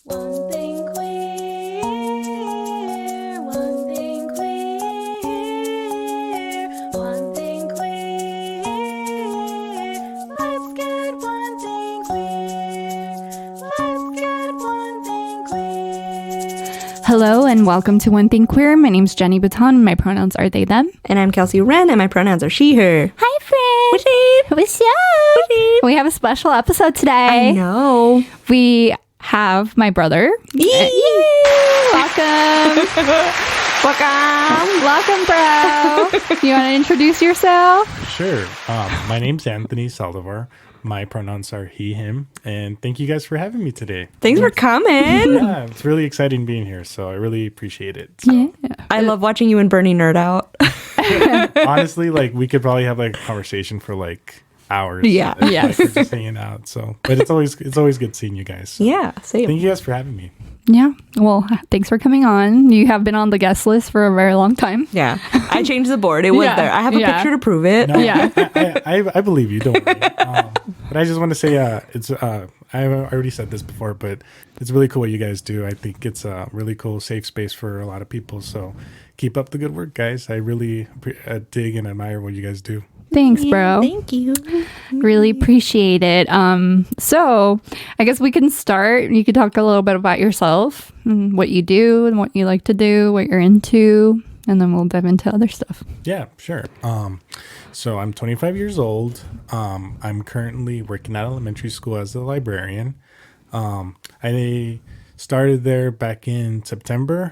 One thing queer, one thing queer, one thing queer. Let's get one thing queer. Let's get one thing queer. Hello and welcome to One Thing Queer. My name's Jenny Baton. My pronouns are they, them. And I'm Kelsey Wren, and my pronouns are she, her. Hi, friend. What's up? We have a special episode today. I know. We have my brother. Yay! Welcome. Welcome, bro. You want to introduce yourself? Sure. My name's Anthony Saldivar. My pronouns are he, him. And thank you guys for having me today. Thanks for coming. Yeah, it's really exciting being here. So I really appreciate it. So, Yeah. I love watching you and Bernie nerd out. honestly, like we could probably have like a conversation for like hours. Yeah. Like, Yes. we're just hanging out. So, but it's always good seeing you guys. So. Yeah, same. Thank you guys for having me. Yeah. Well, thanks for coming on. You have been on the guest list for a very long time. Yeah. I changed the board. It was Yeah. there. I have a Yeah. picture to prove it. No, Yeah. I believe you. Don't worry. But I just want to say, it's. I already said this before, but it's really cool what you guys do. I think it's a really cool, safe space for a lot of people. So keep up the good work, guys. I really dig and admire what you guys do. Thanks, bro. Thank you. Really appreciate it. So I guess we can start. You could talk a little bit about yourself and what you do and what you like to do, what you're into, and then we'll dive into other stuff. Yeah, sure. So I'm 25 years old. I'm currently working at elementary school as a librarian. I started there back in September.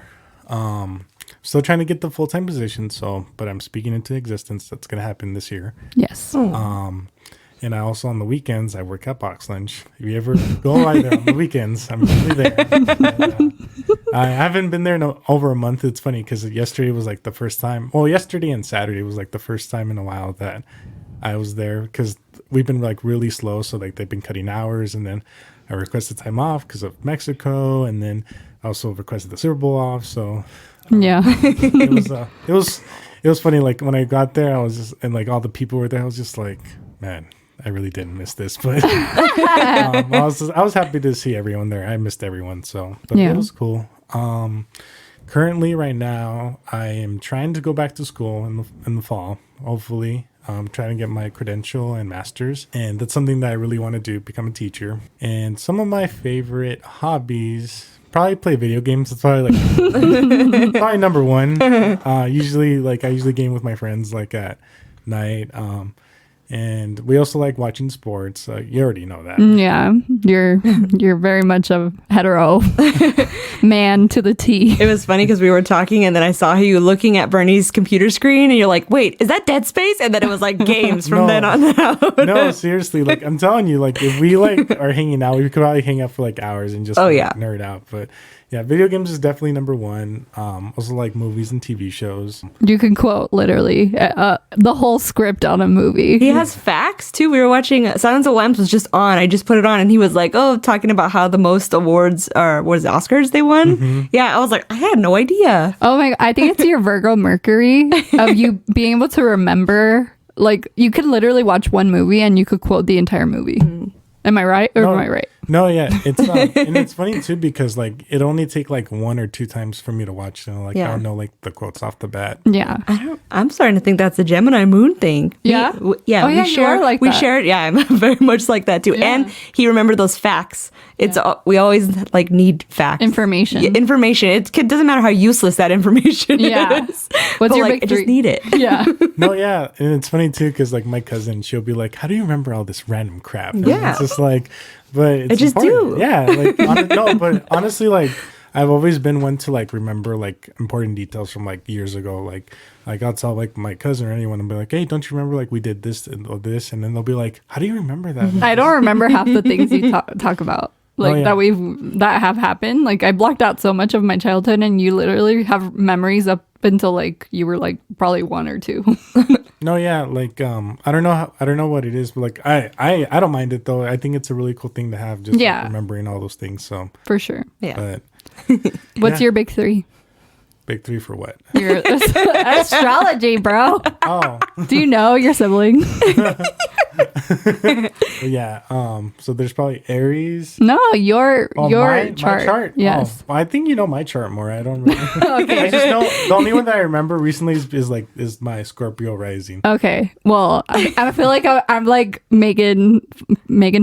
Still trying to get the full-time position, but I'm speaking into existence. That's going to happen this year. Yes. And I also, on the weekends, I work at Box Lunch. If you ever go by there on the weekends, I'm usually there. I haven't been there in over a month. It's funny because yesterday was like the first time. Well, yesterday and Saturday was like the first time in a while that I was there because we've been like really slow. So like they've been cutting hours, and then I requested time off because of Mexico, and then I also requested the Super Bowl off. So Yeah. it was funny. Like when I got there, I was just, and like all the people were there. I was just like, man, I really didn't miss this, but I was happy to see everyone there. I missed everyone, but Yeah. it was cool. Currently, right now, I am trying to go back to school in the fall. Hopefully, I'm trying to get my credential and master's, and that's something that I really want to do: become a teacher. And some of my favorite hobbies. Probably play video games. It's probably like probably number one. I usually game with my friends like at night. And we also like watching sports. You already know that. Yeah. You're very much a hetero man to the T. It was funny because we were talking, and then I saw you looking at Bernie's computer screen, and you're like, wait, is that Dead Space? And then it was like games from No. then on out. No, seriously. Like I'm telling you, like if we like are hanging out, we could probably hang out for like hours and just nerd out. But yeah, video games is definitely number one. Also like movies and TV shows. You can quote literally the whole script on a movie. He has facts too. We were watching Silence of the Lambs was just on. I just put it on, and he was like, "Oh, talking about how the most awards are Oscars they won." Mm-hmm. Yeah, I was like, I had no idea. Oh my, I think it's your Virgo Mercury of you being able to remember. Like you could literally watch one movie and you could quote the entire movie. Am I right? Or am I right? No, yeah, it's and it's funny too because like it only take like one or two times for me to watch. I don't know like the quotes off the bat. Yeah. I'm starting to think that's a Gemini moon thing. Yeah? We Oh, yeah, you are like we that. shared. Yeah, I'm very much like that too. Yeah. And he remembered those facts. It's we always like need facts, Information. Yeah, information. It doesn't matter how useless that information Yeah. is. What's But, your like, big I three? just need it. Yeah. No, yeah, and it's funny too because like my cousin, she'll be like, "How do you remember all this random crap?" And Yeah. it's just like, but it's I just important. do. Yeah, like no, but honestly, like I've always been one to like remember like important details from like years ago. Like I'll tell like my cousin or anyone and be like, "Hey, don't you remember like we did this and this?" And then they'll be like, "How do you remember that?" I don't remember half the things you talk about. Like yeah. that have happened. Like I blocked out so much of my childhood, and you literally have memories up until like you were like probably 1 or 2. No, yeah, like I don't know what it is, but like I don't mind it though. I think it's a really cool thing to have, just like, remembering all those things. So For sure. Yeah. but What's Yeah. your big three? big three for what? Your astrology, bro. Oh, Do you know your sibling? But yeah. So there's probably Aries. No, your My chart. Yes. Oh, I think you know my chart more. I don't really. I just know the only one that I remember recently is my Scorpio rising. Okay. Well, I feel like I'm like Megan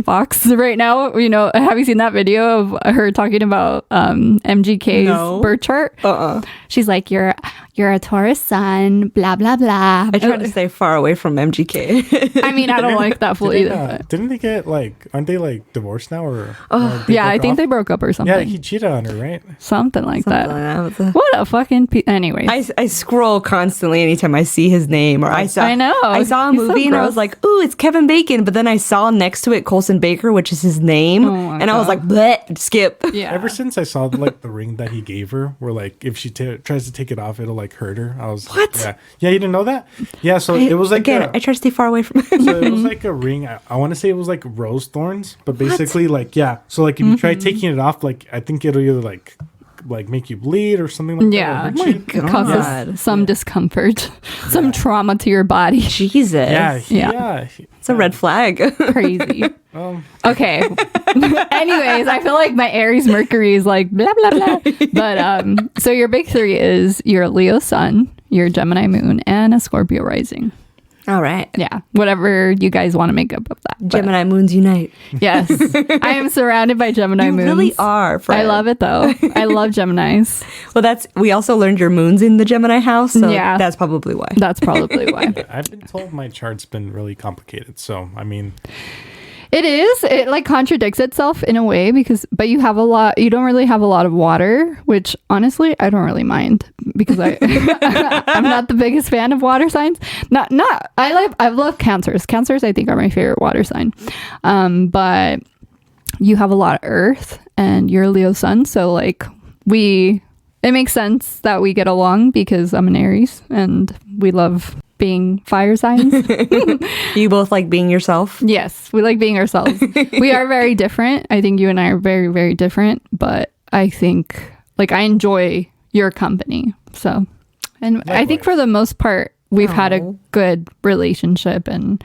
Fox right now. You know, have you seen that video of her talking about MGK's birth chart? She's like, you're a Taurus sun, blah blah blah. I try to stay far away from MGK. I mean, I don't like that full either. Didn't they get like? Aren't they like divorced now or Yeah, I think they broke up or something. Yeah, he cheated on her, right? Something like that. What a fucking anyways. I scroll constantly anytime I see his name or I saw a movie and I was like, ooh, it's Kevin Bacon, but then I saw next to it Colson Baker, which is his name, and I was like, bleh, skip. Yeah. Ever since I saw like the ring that he gave her, where like if she tries to take it off, it'll like hurt her. I was what? Yeah, you didn't know that? Yeah, so it was like again. I try to stay far away from it. So it was like a ring. I want to say it was like rose thorns, but basically like so like if you try taking it off, like I think it'll either like make you bleed or something like that. Yeah, it causes some discomfort, some trauma to your body. Jesus. Yeah. It's a red flag. Crazy. Okay. Anyways, I feel like my Aries Mercury is like blah blah blah. But so your big three is your Leo sun, your Gemini moon, and a Scorpio rising. All right. Yeah. Whatever you guys want to make up of that. But Gemini moons unite. yes. I am surrounded by Gemini moons. You really are, Fred. I love it though. I love Geminis. Well, we also learned your moon's in the Gemini house, so that's probably why. That's probably why. I've been told my chart's been really complicated, so I mean it is. It like contradicts itself in a way but you don't really have a lot of water, which honestly I don't really mind because I'm not the biggest fan of water signs. I love Cancers. Cancers I think are my favorite water sign. But you have a lot of earth and you're a Leo sun, so like it makes sense that we get along because I'm an Aries and we love being fire signs. You both like being yourself? Yes, we like being ourselves. We are very different. I think you and I are very, very different, but I think like I enjoy your company. So, and likewise. I think for the most part, we've had a good relationship. And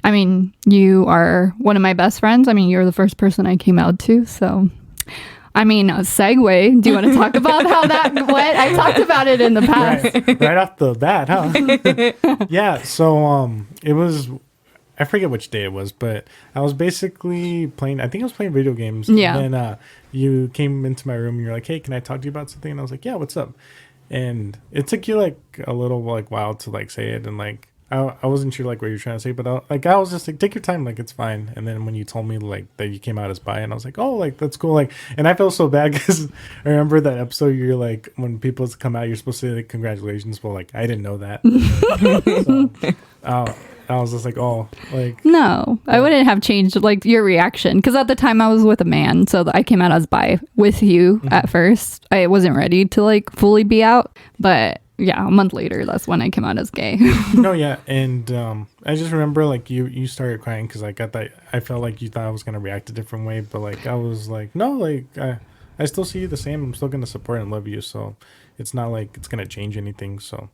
I mean, you are one of my best friends. I mean, you're the first person I came out to. So, I mean, a segue. Do you want to talk about how that went? I talked about it in the past. Right off the bat, huh? Yeah. So it was. I forget which day it was, but I was basically playing. I think I was playing video games. Yeah. And then you came into my room and you're like, "Hey, can I talk to you about something?" And I was like, "Yeah, what's up?" And it took you like a little like while to like say it, and like I wasn't sure like what you're trying to say, but I was just like, take your time, like it's fine. And then when you told me like that you came out as bi, and I was like, oh, like that's cool, like, and I felt so bad because I remember that episode. You're like, when people come out, you're supposed to say like congratulations, but like I didn't know that. So, I was just like, oh, like no, I wouldn't have changed like your reaction because at the time I was with a man, so I came out as bi with you at first. I wasn't ready to like fully be out, but yeah, a month later, that's when I came out as gay. No, yeah, and I just remember like you started crying because I got that. I felt like you thought I was gonna react a different way, but like I was like, no, like I still see you the same. I'm still gonna support and love you, so it's not like it's gonna change anything. So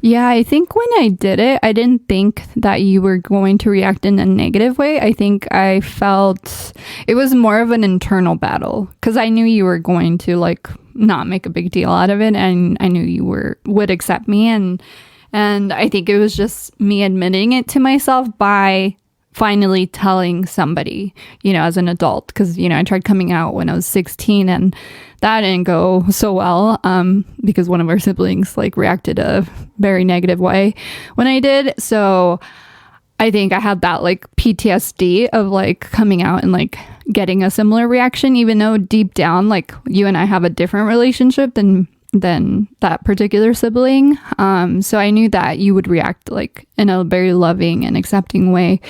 yeah, I think when I did it, I didn't think that you were going to react in a negative way. I think I felt it was more of an internal battle because I knew you were going to like not make a big deal out of it, and I knew you would accept me, and I think it was just me admitting it to myself by finally telling somebody, you know, as an adult, because you know I tried coming out when I was 16 and that didn't go so well because one of our siblings like reacted a very negative way when I did. So I think I had that like PTSD of like coming out and like getting a similar reaction, even though deep down like you and I have a different relationship than that particular sibling. So I knew that you would react like in a very loving and accepting way.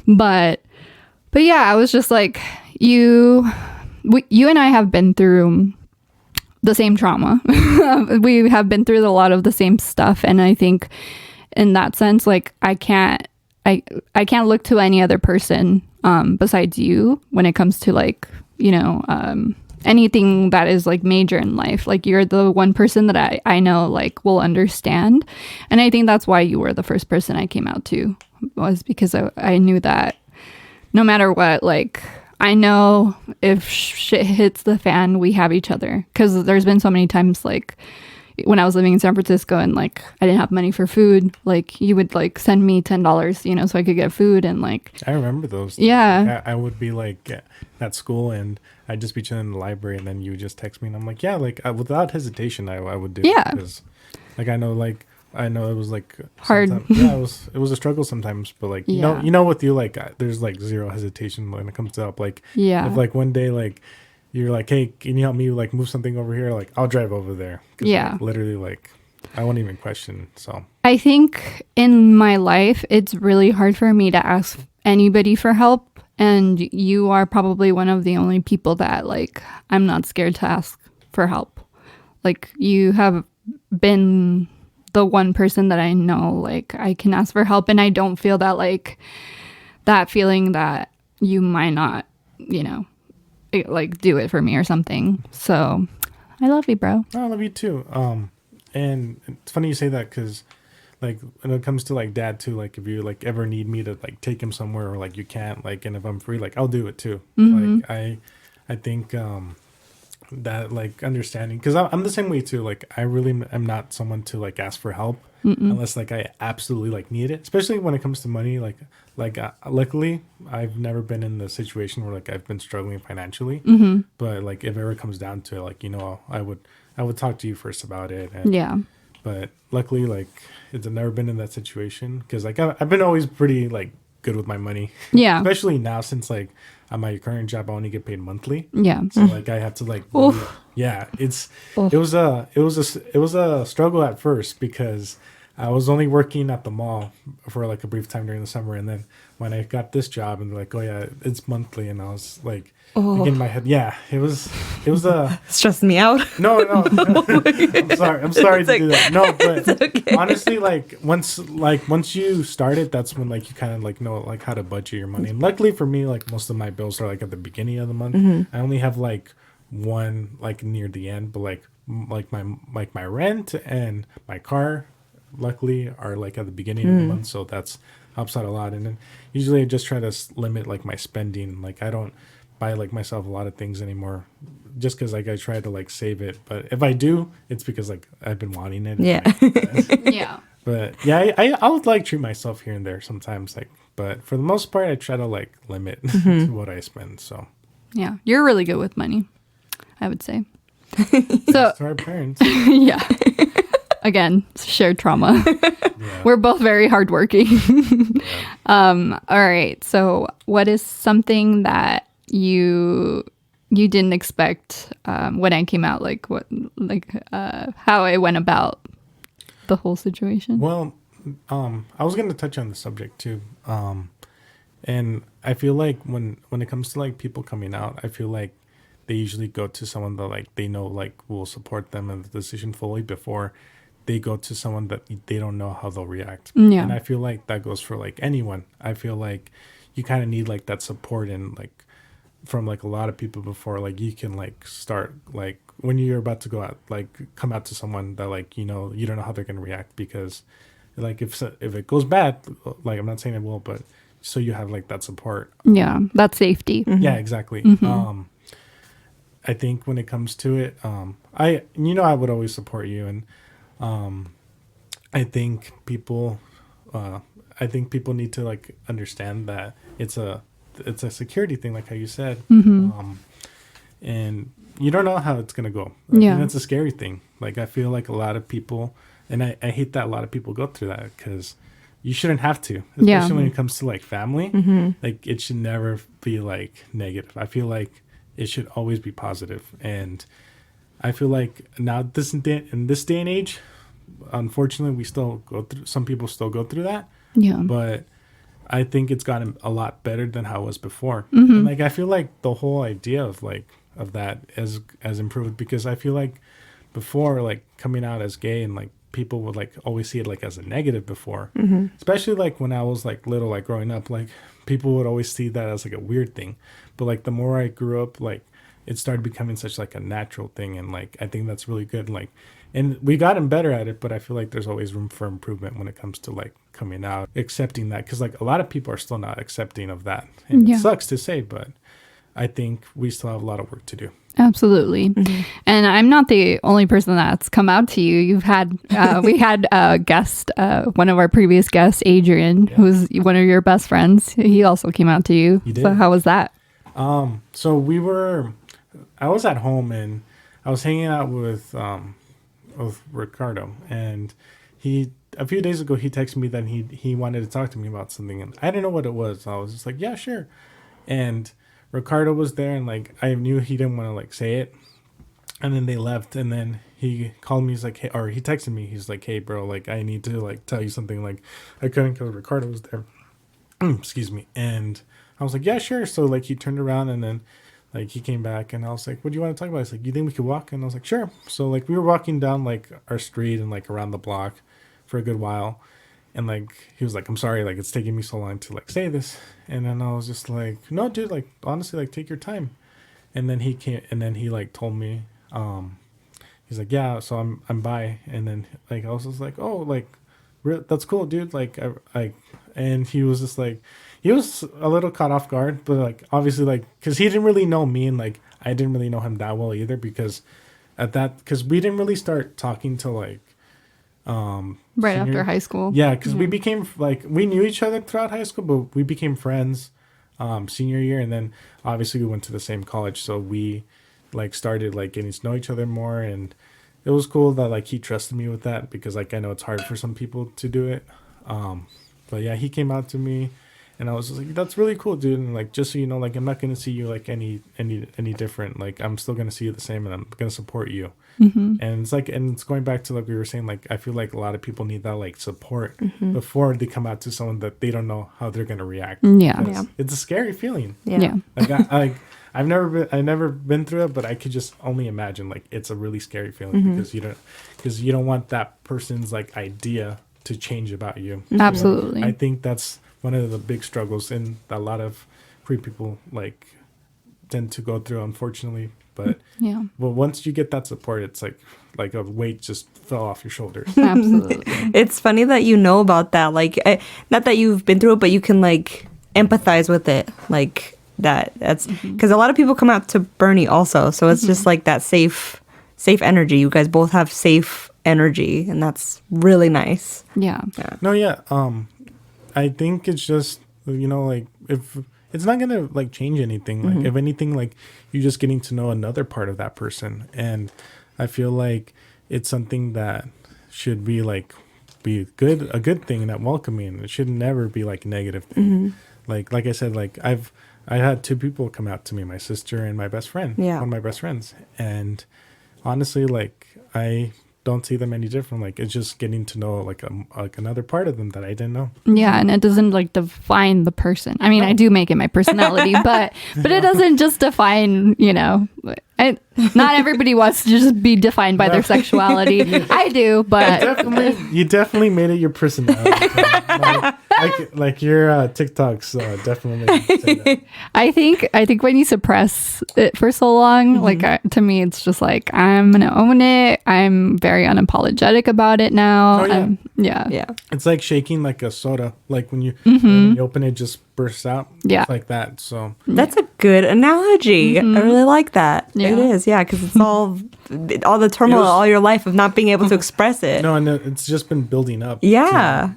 But yeah, I was just like, you and I have been through the same trauma. We have been through a lot of the same stuff. And I think in that sense, like I can't look to any other person besides you when it comes to like, you know, anything that is like major in life. Like you're the one person that I know like will understand. And I think that's why you were the first person I came out to was because I knew that no matter what, like, I know if shit hits the fan, we have each other. Because there's been so many times, like, when I was living in San Francisco and, like, I didn't have money for food, like, you would, like, send me $10, you know, so I could get food. And, like, I remember those. Yeah. Like, I would be, like, at school and I'd just be chilling in the library and then you would just text me and I'm like, yeah, like, without hesitation, I would do Yeah. it. Because, like, I know it was, like, hard. Yeah, it was a struggle sometimes. But, like, you know, with you, like, there's, like, zero hesitation when it comes to help. Like, if, like, one day, like, you're like, hey, can you help me, like, move something over here? Like, I'll drive over there. Yeah. Like, literally, like, I won't even question. So I think in my life, it's really hard for me to ask anybody for help. And you are probably one of the only people that, like, I'm not scared to ask for help. Like, you have been the one person that I know, like, I can ask for help. And I don't feel that, like, that feeling that you might not, you know, like, do it for me or something. So I love you, bro. I love you too. And it's funny you say that because, like, when it comes to, like, dad too, like, if you, like, ever need me to, like, take him somewhere or, like, you can't, like, and if I'm free, like, I'll do it too. Like, I think that, like, understanding, because I'm the same way too. Like, I really am not someone to, like, ask for help unless, like, I absolutely, like, need it, especially when it comes to money. Like luckily I've never been in the situation where, like, I've been struggling financially, but, like, if it ever comes down to it, like, you know, I would talk to you first about it. And, but luckily, like, it's never been in that situation because, like, I've been always pretty, like, good with my money. Yeah. Especially now since, like, at my current job, I only get paid monthly. Yeah. So, like, I have to, like, it was a struggle at first because I was only working at the mall for, like, a brief time during the summer, and then when I got this job and they're like, oh yeah, it's monthly, and I was like, in my head, it was stressing me out. No. I'm sorry to do that. No, but okay. Honestly, like, once you start it, that's when, like, you kind of, like, know, like, how to budget your money. And luckily for me, like, most of my bills are, like, at the beginning of the month. I only have, like, one, like, near the end, but, like my rent and my car, luckily, are, like, at the beginning of the month, so that's helps out a lot. And then usually I just try to limit, like, my spending. Like, I don't buy, like, myself a lot of things anymore just because, like, I try to, like, save it. But if I do, it's because, like, I've been wanting it. Yeah. But yeah, I would, like, treat myself here and there sometimes, like, but for the most part I try to, like, limit to what I spend. So yeah, you're really good with money, I would say. So to our parents. Yeah. Again, shared trauma. Yeah. We're both very hardworking. All right. So what is something that you didn't expect when I came out? Like, how I went about the whole situation? Well, I was going to touch on the subject too. And I feel like when it comes to, like, people coming out, I feel like they usually go to someone that, like, they know, like, will support them in the decision fully before they go to someone that they don't know how they'll react. Yeah. And I feel like that goes for, like, anyone. I feel like you kind of need, like, that support and, like, from, like, a lot of people before, like, you can, like, start, like, when you're about to go out, like, come out to someone that, like, you know, you don't know how they're going to react, because, like, if it goes bad, like, I'm not saying it will, but so you have, like, that support. Yeah, that's safety. Yeah, exactly. I think when it comes to it, I would always support you, and I think people need to, like, understand that it's a security thing, like how you said, and you don't know how it's gonna go. And it's a scary thing. Like, I feel like a lot of people, and I hate that a lot of people go through that, because you shouldn't have to, especially when it comes to, like, family. Like, it should never be, like, negative. I feel like it should always be positive. And I feel like now in this day and age, unfortunately, we still some people still go through that. Yeah. But I think it's gotten a lot better than how it was before. And, like, I feel like the whole idea of that has improved, because I feel like before, like, coming out as gay, and, like, people would, like, always see it, like, as a negative before, especially, like, when I was, like, little, like, growing up, like, people would always see that as, like, a weird thing. But, like, the more I grew up, like, it started becoming such like a natural thing. And like, I think that's really good. Like, and we gotten better at it, but I feel like there's always room for improvement when it comes to like coming out, accepting that. Cause like a lot of people are still not accepting of that. And it sucks to say, but I think we still have a lot of work to do. Absolutely. And I'm not the only person that's come out to you. You've had, we had a guest, one of our previous guests, Adrian, who's one of your best friends. He also came out to you. He did. So how was that? So I was at home and I was hanging out with Ricardo, and a few days ago, he texted me that he wanted to talk to me about something, and I didn't know what it was. So I was just like, yeah, sure. And Ricardo was there, and like I knew he didn't want to like say it, and then they left, and then he called me. He's like, hey, or he texted me. He's like, hey, bro, like I need to like tell you something. Like I couldn't because Ricardo was there. Excuse me. And I was like, yeah, sure. So like he turned around, and then like he came back, and I was like, what do you want to talk about? He's like, you think we could walk? And I was like, sure. So like we were walking down like our street and like around the block for a good while. And like he was like, I'm sorry, like it's taking me so long to like say this. And then I was just like, no, dude, like honestly, like take your time. And then he came, and then he like told me, he's like, yeah, so I'm bi. And then like I was just like, oh, like that's cool, dude. Like and he was just like, he was a little caught off guard, but like obviously like because he didn't really know me, and like I didn't really know him that well either, because because we didn't really start talking till like right after high school. Yeah, because we became like, we knew each other throughout high school, but we became friends senior year, and then obviously we went to the same college, so we like started like getting to know each other more. And it was cool that like he trusted me with that, because like I know it's hard for some people to do it. But yeah, he came out to me, and I was just like, that's really cool, dude. And like, just so you know, like I'm not gonna see you like any different. Like I'm still gonna see you the same, and I'm gonna support you. And it's like, and it's going back to like we were saying, like I feel like a lot of people need that like support before they come out to someone that they don't know how they're gonna react. Yeah. It's a scary feeling. Yeah. Like I've never been through it, but I could just only imagine like it's a really scary feeling, because you don't want that person's like idea to change about you. Absolutely. I think that's one of the big struggles in a lot of queer people like tend to go through, unfortunately. But well, once you get that support, it's like a weight just fell off your shoulders. Absolutely. It's funny that you know about that. Like, not that you've been through it, but you can like empathize with it. Like that's because a lot of people come out to Bernie also. So it's just like that safe energy. You guys both have safe energy, and that's really nice. Yeah. No, yeah. I think it's just, you know, like if it's not gonna like change anything. Like if anything, like you're just getting to know another part of that person, and I feel like it's something that should be a good thing, and that welcoming. It should never be like a negative thing. Like I said, like I had two people come out to me, my sister and my best friend, one of my best friends, and honestly, like I don't see them any different. Like it's just getting to know like another part of them that I didn't know. Yeah, and it doesn't like define the person. I mean, I do make it my personality, but it doesn't just define, you know. Not everybody wants to just be defined by their sexuality. I do, but you definitely made it your personality. like your TikToks definitely say that. I think when you suppress it for so long, like to me, it's just like I'm gonna own it. I'm very unapologetic about it now. Oh, yeah. It's like shaking like a soda. Like when you open it, just bursts out. Yeah, it's like that. So that's a good analogy. I really like that. Yeah. It is, because it's all the turmoil all your life of not being able to express it. No, and it's just been building up. Yeah,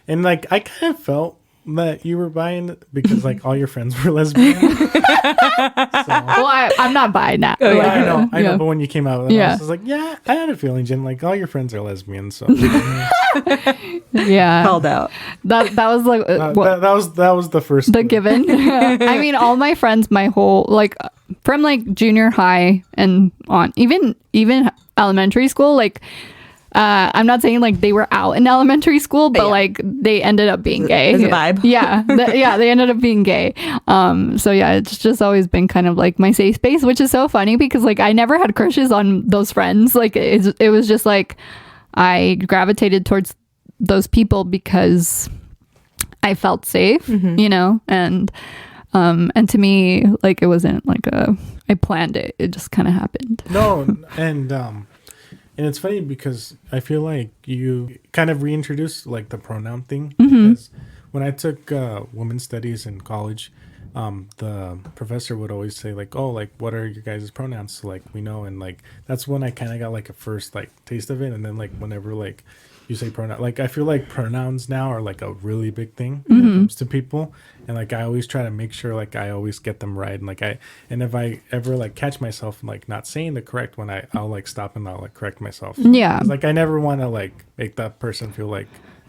and like I kind of felt that you were buying it because like all your friends were lesbian. Well, I'm not buying that. Oh, yeah, I know. But when you came out, I was just like, I had a feeling, Jen. Like all your friends are lesbian, so held out. That was like that was the first given. I mean, all my friends, my whole like from like junior high and on, even elementary school, like. I'm not saying like they were out in elementary school, but like they ended up being gay. There's a vibe. They ended up being gay. So yeah, it's just always been kind of like my safe space, which is so funny because like I never had crushes on those friends. Like it was just like I gravitated towards those people because I felt safe, you know, and And to me, like, it wasn't like I planned it. It just kind of happened. No, and it's funny because I feel like you kind of reintroduced like the pronoun thing. Because when I took women's studies in college, the professor would always say like, oh, like, what are your guys' pronouns? So like we know, and like that's when I kind of got like a first like taste of it. And then like whenever like you say pronoun, like I feel like pronouns now are like a really big thing when it comes to people, and like I always try to make sure like I always get them right, and like if I ever like catch myself like not saying the correct one, I'll like stop and I'll like correct myself. Yeah. 'Cause, like I never want to like make that person feel like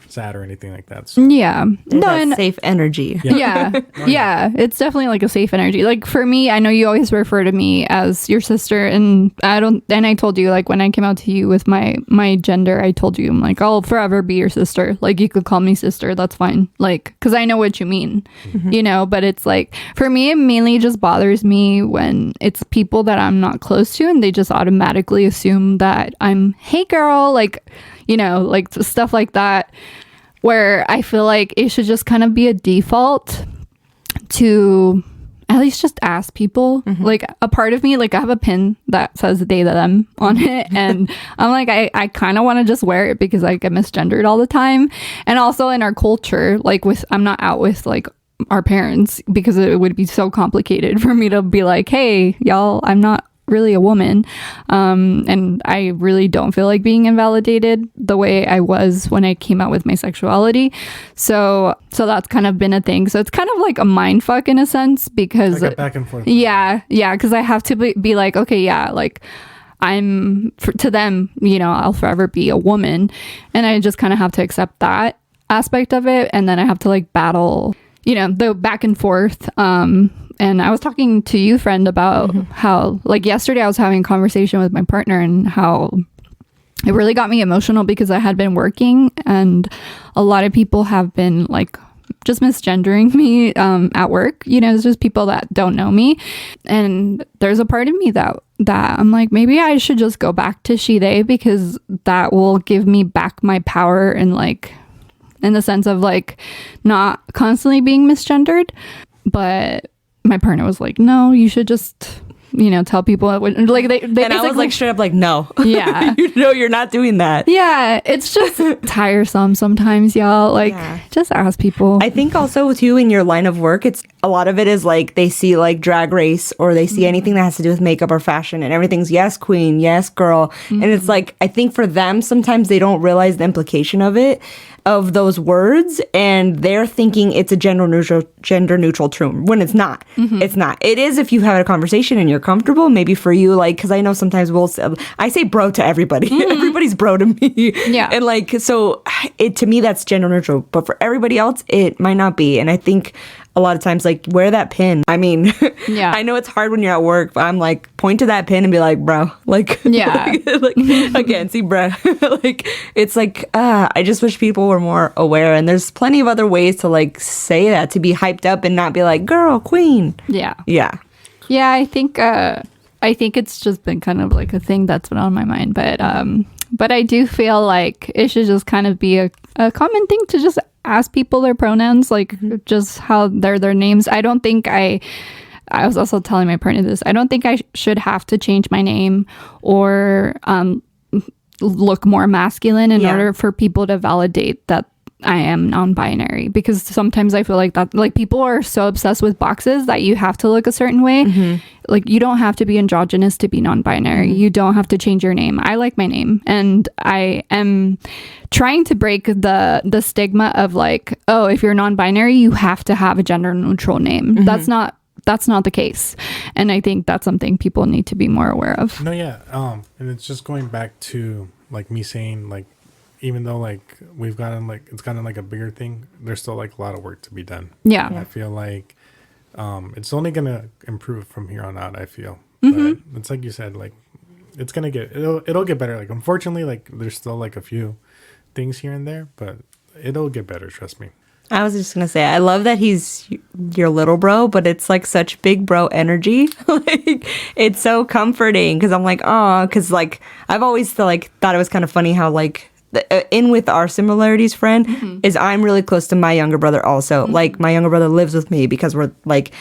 sad or anything like that. So, Yeah. There's No, that and safe energy. yeah. Yeah. It's definitely like a safe energy. Like for me, I know you always refer to me as your sister, and I told you, like, when I came out to you with my gender, I told you, I'm like, I'll forever be your sister. Like, you could call me sister. That's fine. Like, because I know what you mean, you know, but it's like, for me, it mainly just bothers me when it's people that I'm not close to and they just automatically assume that I'm, hey girl, like, you know, like stuff like that, where I feel like it should just kind of be a default to at least just ask people. Like, a part of me, like, I have a pin that says they them on it, and I'm like, I kind of want to just wear it because I get misgendered all the time. And also in our culture, like, I'm not out with like our parents because it would be so complicated for me to be like, hey y'all, I'm not really a woman, and I really don't feel like being invalidated the way I was when I came out with my sexuality. So that's kind of been a thing. So it's kind of like a mind fuck in a sense, because like a back and forth. yeah, because I have to be like, okay, yeah, like to them, you know, I'll forever be a woman, and I just kind of have to accept that aspect of it, and then I have to like battle, you know, the back and forth. And I was talking to you, friend, about how, like, yesterday I was having a conversation with my partner, and how it really got me emotional because I had been working, and a lot of people have been like just misgendering me at work. You know, it's just people that don't know me, and there's a part of me that I'm like, maybe I should just go back to she they, because that will give me back my power, and like, in the sense of like not constantly being misgendered. But my partner was like, no, you should just, you know, tell people like they And I was like, straight up like, no. Yeah. You know, you're not doing that. Yeah, it's just tiresome sometimes, y'all. Like, just ask people. I think also too, in your line of work, it's a lot of it is like they see like Drag Race, or they see anything that has to do with makeup or fashion, and everything's yes queen, yes girl. And it's like, I think for them sometimes they don't realize the implication of those words, and they're thinking it's a gender neutral term when it's not. It's not. It is if you have a conversation and you're comfortable. Maybe for you, like, because I know sometimes I say bro to everybody. Everybody's bro to me. Yeah. And like, so to me that's gender neutral, but for everybody else it might not be. And I think a lot of times, like, wear that pin. I mean, yeah. I know it's hard when you're at work, but I'm like, point to that pin and be like, bro, like, yeah, like again, see, bro, like, it's like, I just wish people were more aware. And there's plenty of other ways to like say that, to be hyped up and not be like, girl, queen. Yeah. Yeah. Yeah, I think it's just been kind of like a thing that's been on my mind, but I do feel like it should just kind of be a common thing to just ask people their pronouns, like just how their names. I don't think I was also telling my partner this. I don't think I should have to change my name or look more masculine in order for people to validate that I am non-binary, because sometimes I feel like that, like, people are so obsessed with boxes that you have to look a certain way. Like, you don't have to be androgynous to be non-binary. You don't have to change your name. I like my name, and I am trying to break the stigma of like, oh, if you're non-binary, you have to have a gender neutral name. That's not the case, and I think that's something people need to be more aware of. No, yeah, and it's just going back to like me saying, like, even though like we've gotten like it's gotten like a bigger thing, there's still like a lot of work to be done. Yeah, and I feel like it's only gonna improve from here on out. I feel, but it's like you said, like it's gonna it'll get better. Like, unfortunately, like there's still like a few things here and there, but it'll get better. Trust me. I was just gonna say, I love that he's your little bro, but it's like such big bro energy. Like, it's so comforting, because I'm like, oh, because like I've always thought it was kind of funny how like in with our similarities, friend, is I'm really close to my younger brother also. Like, my younger brother lives with me because we're like,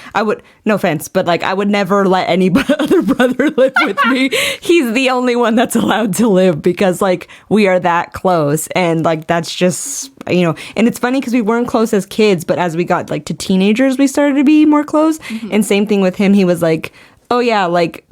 no offense, but like, I would never let any other brother live with me. He's the only one that's allowed to live because like, we are that close. And like, that's just, and it's funny because we weren't close as kids, but as we got like to teenagers, we started to be more close. And same thing with him. He was like, oh yeah, like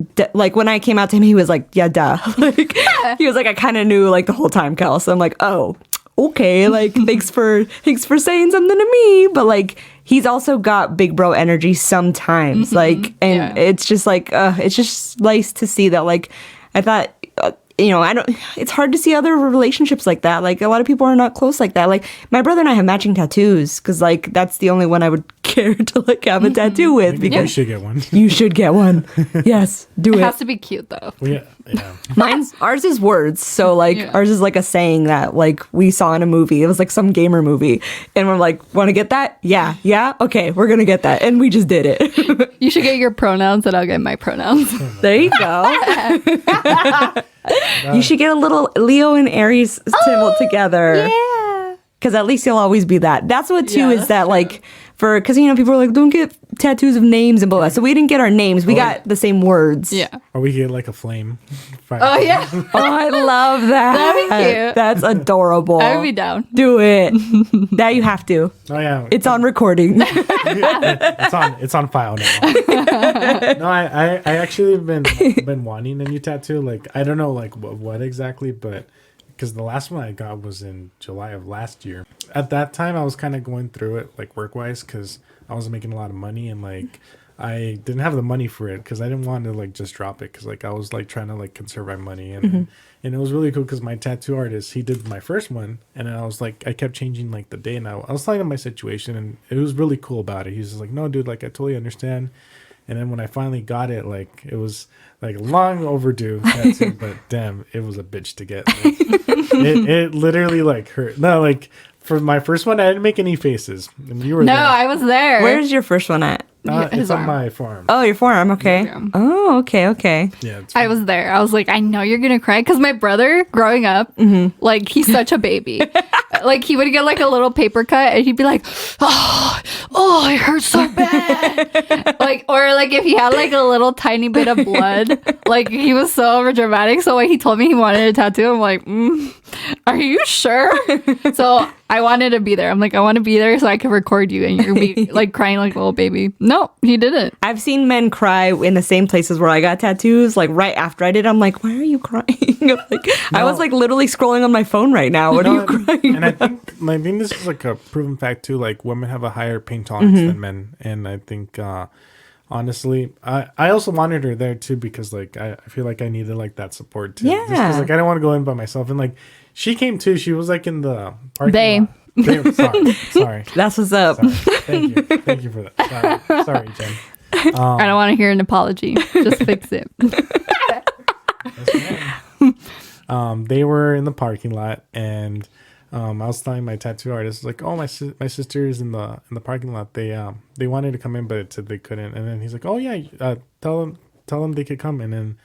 when I came out to him, he was like, yeah, duh. Like, he was like, I kind of knew like the whole time, Kel. So I'm like, oh, okay. Like, thanks for saying something to me. But like, he's also got big bro energy sometimes. Like, and it's just like, it's just nice to see that. Like, I thought, it's hard to see other relationships like that. Like, a lot of people are not close like that. Like, my brother and I have matching tattoos because, like, that's the only one I would care to, like, have a tattoo with. Maybe Because you should get one. You should get one. Yes, do It it. has to be cute though. Well, yeah. Ours is words. So, like, ours is like a saying that, like, we saw in a movie. It was like some gamer movie. And we're like, want to get that? Yeah. Okay, we're going to get that. And we just did it. You should get your pronouns and I'll get my pronouns. There you go. You should get a little Leo and Aries symbol together. Yeah. Because at least you'll always be that. That's what, too, Yeah, is that's that, true. like, because, people are like, don't get tattoos of names and blah, blah. So we didn't get our names. We got the same words. Yeah. Or we get like a flame. Oh yeah. Oh, I love that. That'd be cute. That's adorable. I would be down. Do it. That you have to. Oh yeah. It's on recording. It's on file now. No, I actually have been wanting a new tattoo. Like, I don't know like what exactly, but because the last one I got was in July of last year. At that time, I was kind of going through it like work wise because I was making a lot of money and like I didn't have the money for it because I didn't want to like just drop it because like I was like trying to like conserve my money and it was really cool because my tattoo artist, he did my first one and then I was like I kept changing like the day and I was telling him my situation and it was really cool about it. He's just like, no dude, like I totally understand. And then when I finally got it, like it was like long overdue tattoo, but damn, it was a bitch to get. Like, it literally like hurt. No, like for my first one, I didn't make any faces. And you were No, there. I was there. Where's your first one at? His It's on arm. my forearm. Oh, your forearm. Okay. Yeah. Oh, okay. Yeah, it's I was there. I was like, I know you're gonna cry because my brother, growing up, like he's such a baby. Like he would get like a little paper cut and he'd be like, oh, it hurts so bad. Like, or like if he had like a little tiny bit of blood, like he was so over dramatic. So when he told me he wanted a tattoo, I'm like, are you sure? So I wanted to be there. I'm like, I want to be there so I can record you and you're be like crying like a little baby. No, he didn't. I've seen men cry in the same places where I got tattoos. Like right after I did, I'm like, why are you crying? I was like literally scrolling on my phone right now. What are you crying? And I think this is like a proven fact too. Like women have a higher pain tolerance than men, and I think honestly, I also wanted her there too because like I feel like I needed like that support too. Yeah. Just 'cause, like I didn't want to go in by myself, and like she came too. She was like in the parking They. lot. Sorry. That's what's up. Sorry. Thank you for that. Sorry, Jen. I don't want to hear an apology. Just fix it. They were in the parking lot, and I was telling my tattoo artist like, "Oh, my sister is in the parking lot. They wanted to come in, but it said they couldn't." And then he's like, "Oh yeah, tell them they could come." And then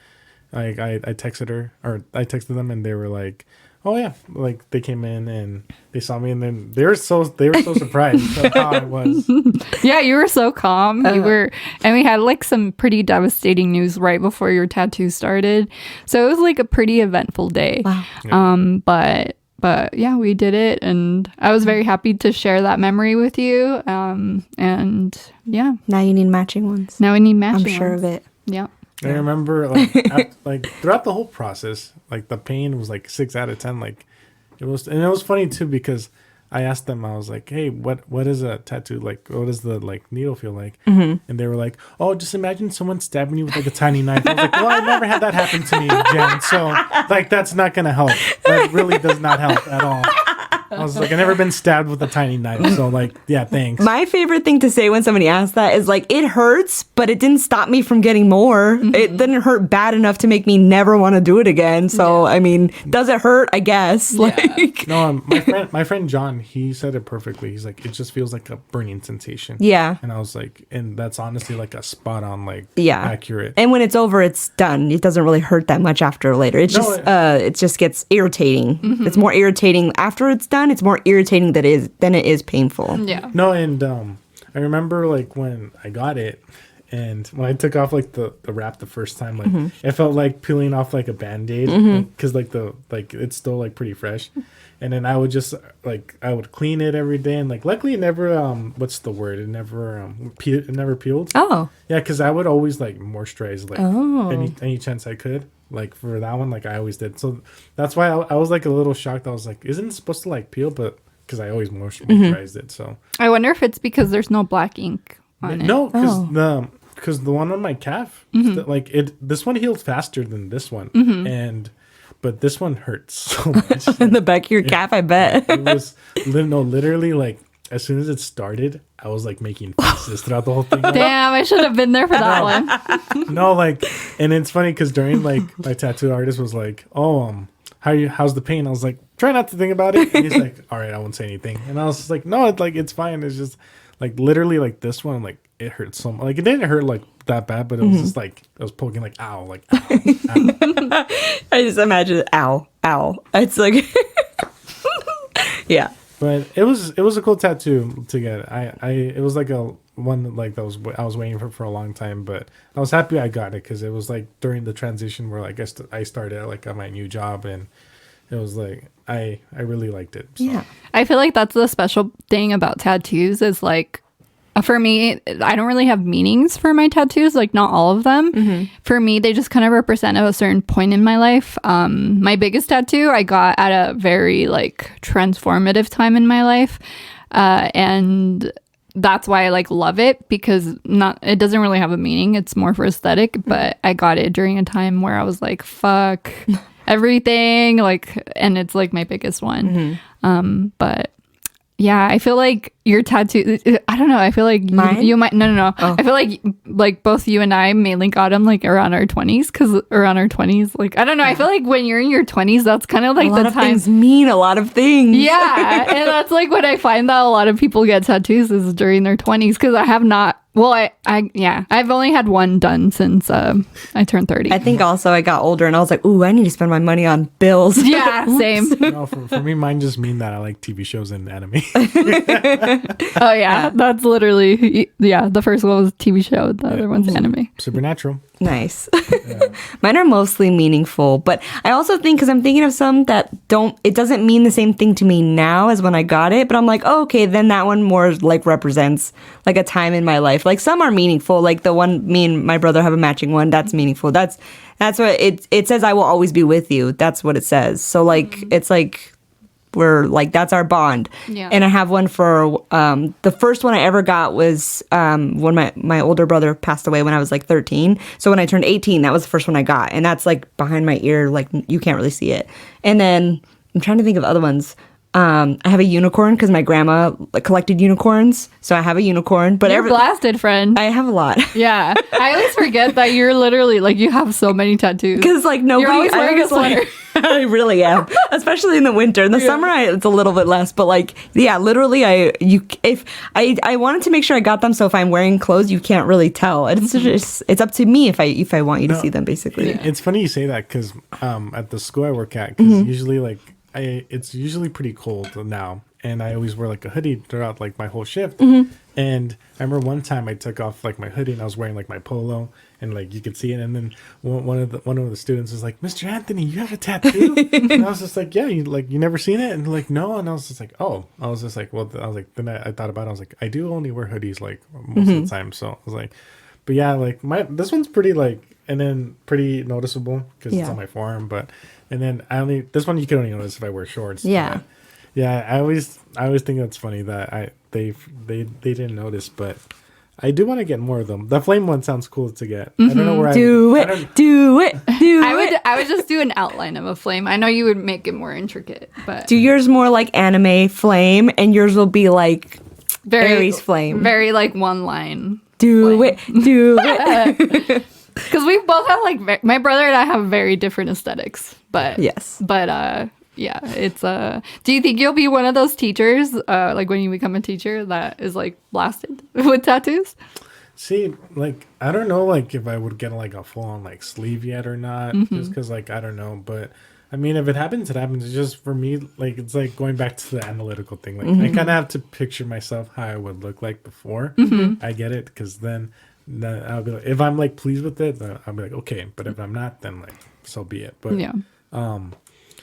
I texted her or I texted them, and they were like, "Oh yeah," like they came in and they saw me, and then they were so surprised at how I was. Yeah, you were so calm. You were, and we had like some pretty devastating news right before your tattoo started. So it was like a pretty eventful day. Wow. But yeah, we did it, and I was very happy to share that memory with you. And yeah, Now you need matching ones. now we need matching. I'm sure ones. of it. Yeah. I remember like throughout the whole process, like the pain was like 6 out of 10. Like it was funny too because I asked them, I was like, "Hey, what is a tattoo like? What does the like needle feel like?" And they were like, "Oh, just imagine someone stabbing you with like a tiny knife." I was like, "Well, I never had that happen to me, Jen. So like that's not gonna help. That really does not help at all." I was like, I've never been stabbed with a tiny knife. So like, yeah, thanks. My favorite thing to say when somebody asks that is like, it hurts, but it didn't stop me from getting more. It didn't hurt bad enough to make me never want to do it again. So, I mean, does it hurt? I guess. Like, No, my friend John, he said it perfectly. He's like, it just feels like a burning sensation. yeah. And I was like, and that's honestly like a spot on, like, Yeah. accurate. And when it's over, it's done. It doesn't really hurt that much after later. It's just it just gets irritating. It's more irritating after it's done. It's more irritating than it is painful. Yeah. No, and I remember like when I got it, and when I took off like the wrap the first time, like it felt like peeling off like a Band-Aid, because like it's still like pretty fresh. And then I would just like I would clean it every day, and like luckily it never what's the word? It never it never peeled. Oh. Yeah, because I would always like moisturize like any chance I could. Like for that one, like I always did. So that's why I was like a little shocked. I was like, isn't it supposed to like peel? But because I always moisturized it, so I wonder if it's because there's no black ink on it. no, because the one on my calf, like this one healed faster than this one, but this one hurts so much. In the back of your calf, I bet. It was literally like as soon as it started, I was like making faces throughout the whole thing. Damn, I should have been there for that one. No, like, and it's funny because during like my tattoo artist was like, "Oh, how's the pain?" I was like, "Try not to think about it." And he's like, "All right, I won't say anything." And I was just like, "No, it's fine. It's just like literally like this one, like it hurt so much. Like it didn't hurt like that bad, but it was just like I was poking like ow, like ow, ow." I just imagine ow. It's like yeah. But it was a cool tattoo to get. It was like a one that like that was I was waiting for a long time, but I was happy I got it because it was like during the transition where like I started like at my new job, and it was like I really liked it. So. Yeah. I feel like that's the special thing about tattoos is like, for me, I don't really have meanings for my tattoos, like not all of them. For me, they just kind of represent a certain point in my life. My biggest tattoo I got at a very like transformative time in my life. And that's why I like love it, because it doesn't really have a meaning. It's more for aesthetic, but I got it during a time where I was like, fuck everything. Like, and it's like my biggest one. But yeah, I feel like your tattoo, I don't know. I feel like you might, no. I feel like both you and I mainly got them like around our 20s, because around our 20s, like, I don't know. I feel like when you're in your 20s, that's kind of like a lot the of time. things mean a lot of things. Yeah. And that's like when I find that a lot of people get tattoos is during their 20s, because I have not. Well, I've only had one done since I turned 30. I think also I got older and I was like, ooh, I need to spend my money on bills. Yeah, same. No, for me, mine just mean that I like TV shows and anime. Oh yeah, that's literally the first one was TV show, the other one's anime. Supernatural. Nice. Mine are mostly meaningful, but I also think, because I'm thinking of some that it doesn't mean the same thing to me now as when I got it, but I'm like, oh, okay, then that one more like represents like a time in my life. Like some are meaningful, like the one me and my brother have a matching one, that's meaningful. That's what it says, I will always be with you. That's what it says. So like it's like we're like, that's our bond. Yeah. And I have one for the first one I ever got was when my older brother passed away when I was like 13. So when I turned 18, that was the first one I got, and that's like behind my ear, like you can't really see it. And then I'm trying to think of other ones. I have a unicorn because my grandma collected unicorns, so I have a unicorn. But You're blasted, friend. I have a lot. Yeah, I always forget that you're literally like you have so many tattoos. Because like nobody, You're always wearing a sweater. I really am, especially in the winter. In the summer, it's a little bit less. But like, yeah, literally, if I wanted to make sure I got them, so if I'm wearing clothes, you can't really tell. It's just it's up to me if I want you to see them, basically. It's funny you say that because at the school I work at, because usually like it's usually pretty cold now, and I always wear like a hoodie throughout like my whole shift. And I remember one time I took off like my hoodie and I was wearing like my polo, and like you could see it. And then one of the students was like, "Mr. Anthony, you have a tattoo?" And I was just like, "Yeah, you never seen it?" And like, "No." And I was just like, "Oh." I was just like, "Well," I was like, then I thought about it. I was like, I do only wear hoodies like most of the time. So I was like, but yeah, like this one's pretty like, and then pretty noticeable because it's on my forearm. But and then this one you can only notice if I wear shorts. Yeah. But, yeah, I always think that's funny that they didn't notice, but I do want to get more of them. The flame one sounds cool to get. I don't know where do it. I would I would just do an outline of a flame. I know you would make it more intricate, but Do yours more like anime flame, and yours will be like Aries flame. Very like one line. Do it. Because we both have like my brother and I have very different aesthetics, but Yes. yeah, it's do you think you'll be one of those teachers like when you become a teacher that is like blasted with tattoos? See, like, I don't know, like, if I would get, like, a full-on, like, sleeve yet or not. Just because, like, I don't know. But, I mean, if it happens, it happens. It's just, for me, like, it's, like, going back to the analytical thing. Like, I kind of have to picture myself how I would look like before I get it. Because then I'll be like, if I'm, like, pleased with it, then I'll be like, okay. But if I'm not, then, like, so be it. But, Yeah.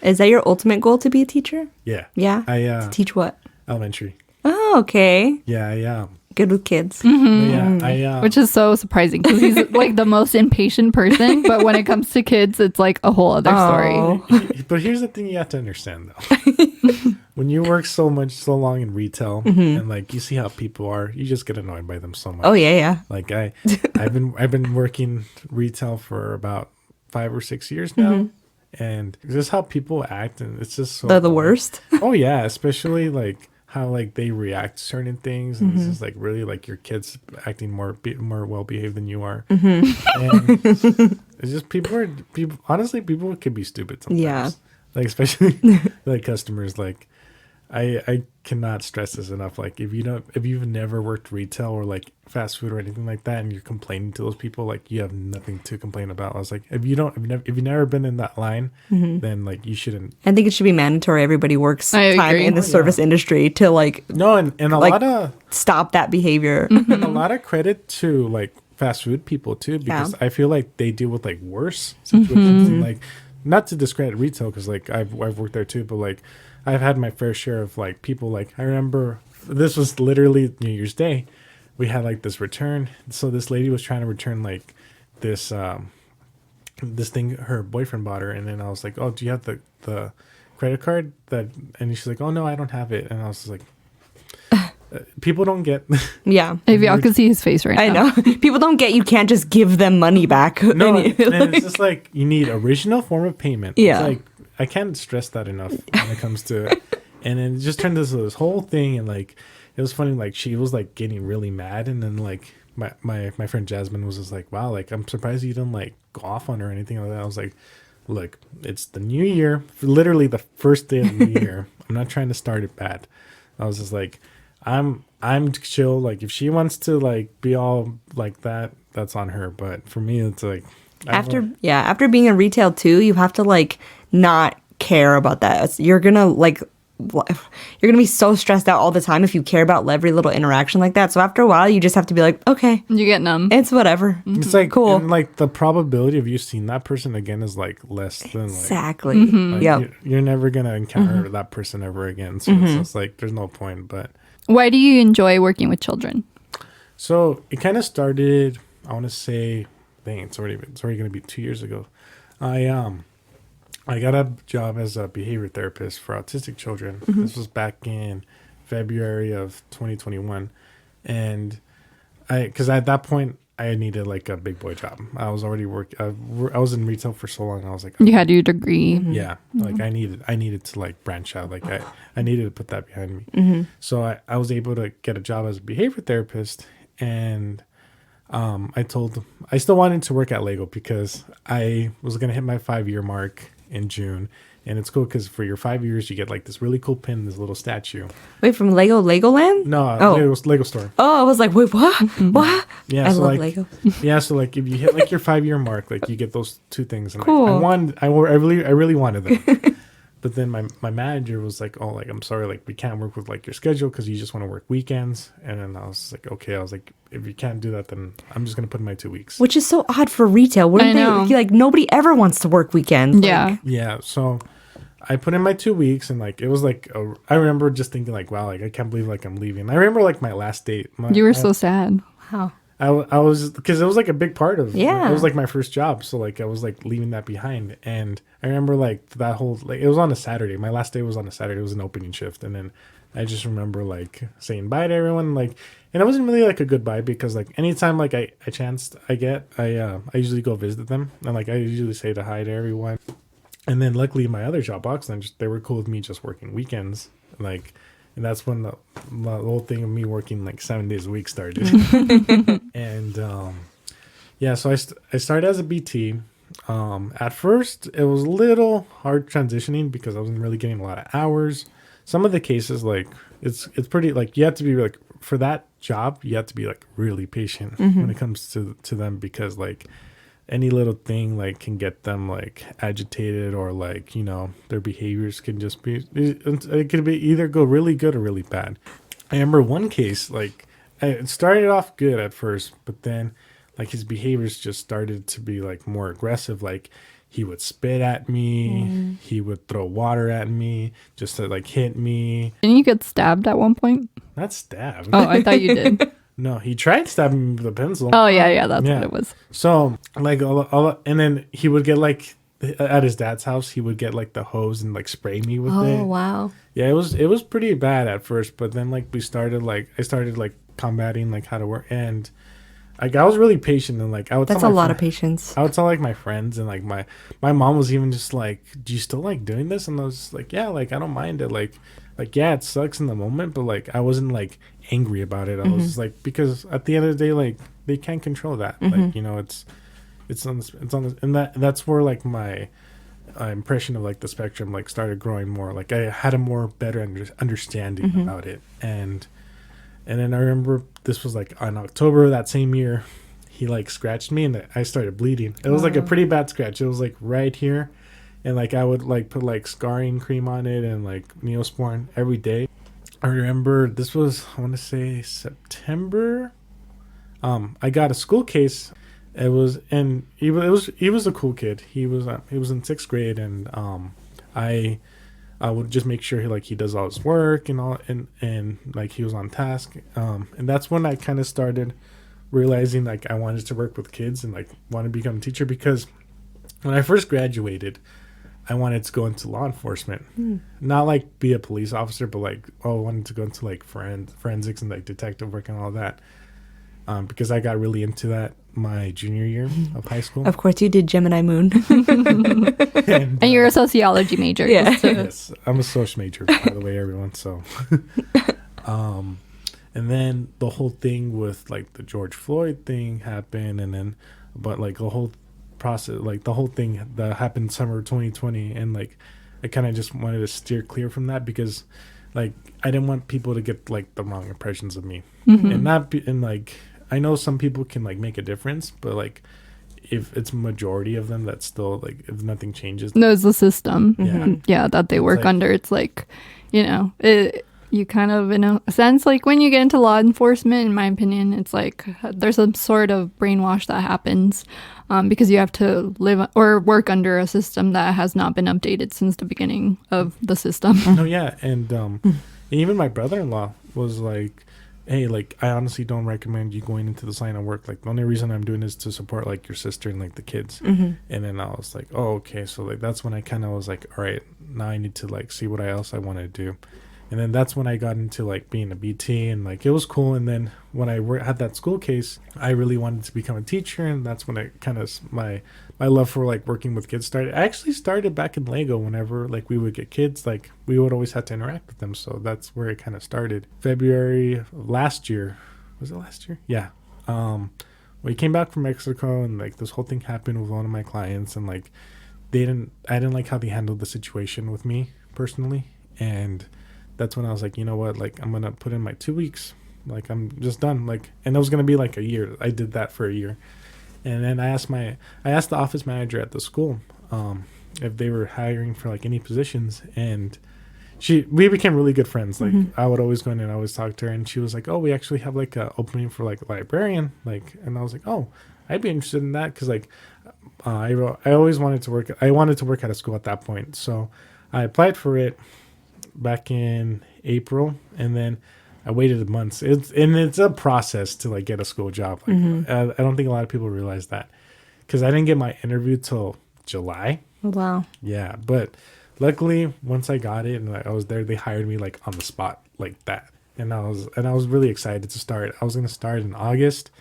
Is that your ultimate goal to be a teacher? yeah. Yeah. To teach what? elementary. Oh, okay. Yeah. Good with kids. But yeah, Which is so surprising because he's like the most impatient person, but when it comes to kids, it's like a whole other story. But here's the thing you have to understand though. When you work so long in retail and like you see how people are, you just get annoyed by them so much. Oh, yeah. Like I've been working retail for about 5 or 6 years now. And just how people act, and it's just so They're the worst. Oh yeah, especially like how like they react to certain things, and this is like really like your kids acting more well behaved than you are. And it's just people. Honestly, people can be stupid sometimes. Yeah. Like especially like customers. Like I cannot stress this enough. Like if you've never worked retail or like fast food or anything like that, and you're complaining to those people, like you have nothing to complain about. I was like, if you've never been in that line, then like you shouldn't. I think it should be mandatory. Everybody works I time agree. in the service industry to like No, and a Like- lot of stop that behavior. and a lot of credit to like fast food people too, because I feel like they deal with like worse situations. And, like, not to discredit retail, because like I've worked there too, but like I've had my fair share of like people. Like I remember this was literally New Year's Day. We had like this return. So this lady was trying to return like this this thing her boyfriend bought her, and then I was like, "Oh, do you have the credit card that?" And she's like, "Oh no, I don't have it." And I was just like, people don't get Yeah. If y'all could see his face right I now. know. People don't get you can't just give them money back. no, And and it's just like you need original form of payment. Yeah. It's like I can't stress that enough when it comes to it. And then it just turned into this whole thing, and like it was funny, like she was like getting really mad, and then like my friend Jasmine was just like, wow, like I'm surprised you didn't like go off on her or anything like that. I was like, look, it's the new year, literally the first day of the new year. I'm not trying to start it bad. I was just like, I'm chill. Like if she wants to like be all like that, that's on her. But for me, it's like after being in retail too, you have to like not care about that. You're gonna be so stressed out all the time if you care about every little interaction like that. So after a while, you just have to be like, okay, You get numb. it's whatever. It's like Cool. and like the probability of you seeing that person again is like less than like, Exactly. like Yep. you're never gonna encounter that person ever again. So it's just like there's no point. But Why do you enjoy working with children? so it kind of started. I want to say, dang, it's already gonna be 2 years ago. I got a job as a behavior therapist for autistic children. This was back in February of 2021, and because at that point I needed like a big boy job. I was already I was in retail for so long. I was like, You had your degree. yeah, like I needed to like branch out. Like I needed to put that behind me. So I was able to get a job as a behavior therapist, and I still wanted to work at Lego because I was gonna hit my 5-year mark in June. And it's cool because for your 5 years, you get like this really cool pin, this little statue. Wait, from Legoland? No, Oh. Lego store. Oh, I was like, wait, what? What? Yeah, I so love like, Lego. Yeah, so like if you hit like your 5-year mark, like you get those two things. And Cool. like, I really wanted them. But then my manager was like, oh, like I'm sorry, like we can't work with like your schedule because you just want to work weekends. And then I was like, okay, I was like, if you can't do that, then I'm just gonna put in my 2 weeks. Which is so odd for retail. Wouldn't I know. they like nobody ever wants to work weekends? Yeah. Yeah, so I put in my 2 weeks, and like it was like I remember just thinking like, wow, like I can't believe like I'm leaving. I remember like my last date. You were so sad. Wow. I was, because it was like a big part of Yeah. it was like my first job, so like I was like leaving that behind. And I remember like that whole, like it was on a Saturday. My last day was on a Saturday. It was an opening shift, and then I just remember like saying bye to everyone, like, and it wasn't really like a goodbye because like anytime like I chanced I usually go visit them, and like I usually say to hi to everyone. And then luckily my other job, Oxland, they were cool with me just working weekends, like, and that's when the whole thing of me working like 7 days a week started. And yeah, so I started as a BT. At first it was a little hard transitioning because I wasn't really getting a lot of hours. Some of the cases, like, it's pretty, like, you have to be like, for that job you have to be like really patient when it comes to them, because like any little thing like can get them like agitated, or like, you know, their behaviors can just be, it could be either go really good or really bad. I remember one case, like, it started off good at first, but then like his behaviors just started to be like more aggressive. Like he would spit at me, he would throw water at me just to like hit me. Didn't you get stabbed at one point? Not stabbed. Oh, I thought you did. No, he tried stabbing me with a pencil. Oh, yeah, that's what it was. So like and then he would get like, at his dad's house, he would get like the hose and like spray me with it. Oh, wow. Yeah, it was pretty bad at first, but then like I started like combating like how to work, and like I was really patient, and like I would. That's a lot of patience. I would tell like my friends, and like my mom was even just like, "Do you still like doing this?" And I was just like, "Yeah, like I don't mind it. Like yeah, it sucks in the moment, but like I wasn't like angry about it. I was just like, because at the end of the day, like they can't control that. Like, you know, it's on the, and that's where like my impression of like the spectrum like started growing more. Like I had a more better understanding about it, and then I remember this was like on October that same year, he like scratched me and I started bleeding. It was like a pretty bad scratch. It was like right here, and like I would like put like scarring cream on it and like Neosporin every day. I remember this was, I want to say September. I got a school case. It was, and he was a cool kid. He was in 6th grade, and I would just make sure he does all his work and all, and like he was on task. And that's when I kind of started realizing like I wanted to work with kids and like want to become a teacher, because when I first graduated, I wanted to go into law enforcement, not like be a police officer, but like, I wanted to go into like forensics and like detective work and all that. Because I got really into that my junior year of high school. Of course, you did Gemini Moon. And you're a sociology major. Yeah. Yes, I'm a social major, by the way, everyone. So, and then the whole thing with like the George Floyd thing happened, and then, but like the whole process, like the whole thing that happened summer 2020, and like I kind of just wanted to steer clear from that, because like I didn't want people to get like the wrong impressions of me, and not be, and like I know some people can like make a difference, but like if it's majority of them, that's still like, if nothing changes. Knows the system. Yeah. That they work like, under. It's like, you know, you kind of, in a sense, like when you get into law enforcement, in my opinion, it's like there's some sort of brainwash that happens because you have to live or work under a system that has not been updated since the beginning of the system. Oh yeah, and even my brother-in-law was like, hey, like I honestly don't recommend you going into this line of work. Like the only reason I'm doing is to support like your sister and like the kids. And then I was like, oh, okay. So like that's when I kind of was like, all right, now I need to like see what else I want to do. And then that's when I got into like being a BT, and like it was cool. And then when I had that school case, I really wanted to become a teacher, and that's when I kind of my love for like working with kids started. I actually started back in Lego. Whenever like we would get kids, like we would always have to interact with them. So that's where it kind of started. February of last year, was it last year? Yeah. We came back from Mexico, and like this whole thing happened with one of my clients, and like I didn't like how they handled the situation with me personally, and that's when I was like, you know what, like I'm gonna put in my 2 weeks, like I'm just done, like, and it was gonna be like a year. I did that for a year, and then I asked the office manager at the school if they were hiring for like any positions, and we became really good friends. Like I would always go in and I always talk to her, and she was like, oh, we actually have like a opening for like a librarian, like, and I was like, oh, I'd be interested in that, because like I always wanted to work. I wanted to work at a school at that point, so I applied for it back in April, and then I waited months. It's a process to like get a school job. Like, I don't think a lot of people realize that, because I didn't get my interview till July. Wow. Yeah, but luckily once I got it and I was there, they hired me like on the spot. like that. And I was really excited to start. I was going to start in August,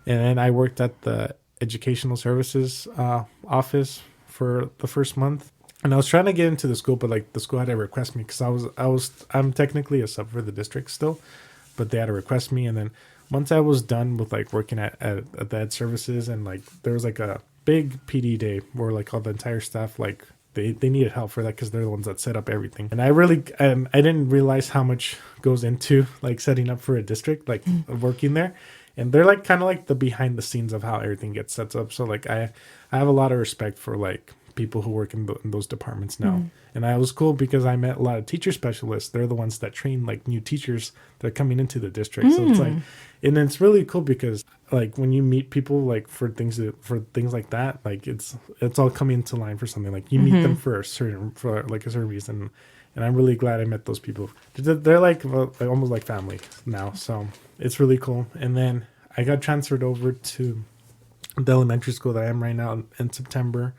and then I worked at the educational services office for the first month. And I was trying to get into the school, but like the school had to request me because I'm technically a sub for the district still, but they had to request me. And then once I was done with like working at the ed services, and like there was like a big PD day where like all the entire staff, like they needed help for that because they're the ones that set up everything. And I really I didn't realize how much goes into like setting up for a district, like working there. And they're like kind of like the behind the scenes of how everything gets set up. So like I have a lot of respect for like people who work in those departments now. And I was cool because I met a lot of teacher specialists. They're the ones that train like new teachers that are coming into the district. So it's like, and it's really cool because like when you meet people like for things like that, like it's all coming into line for something. Like you meet them for a certain reason. And I'm really glad I met those people. They're like almost like family now. So it's really cool. And then I got transferred over to the elementary school that I am right now in September.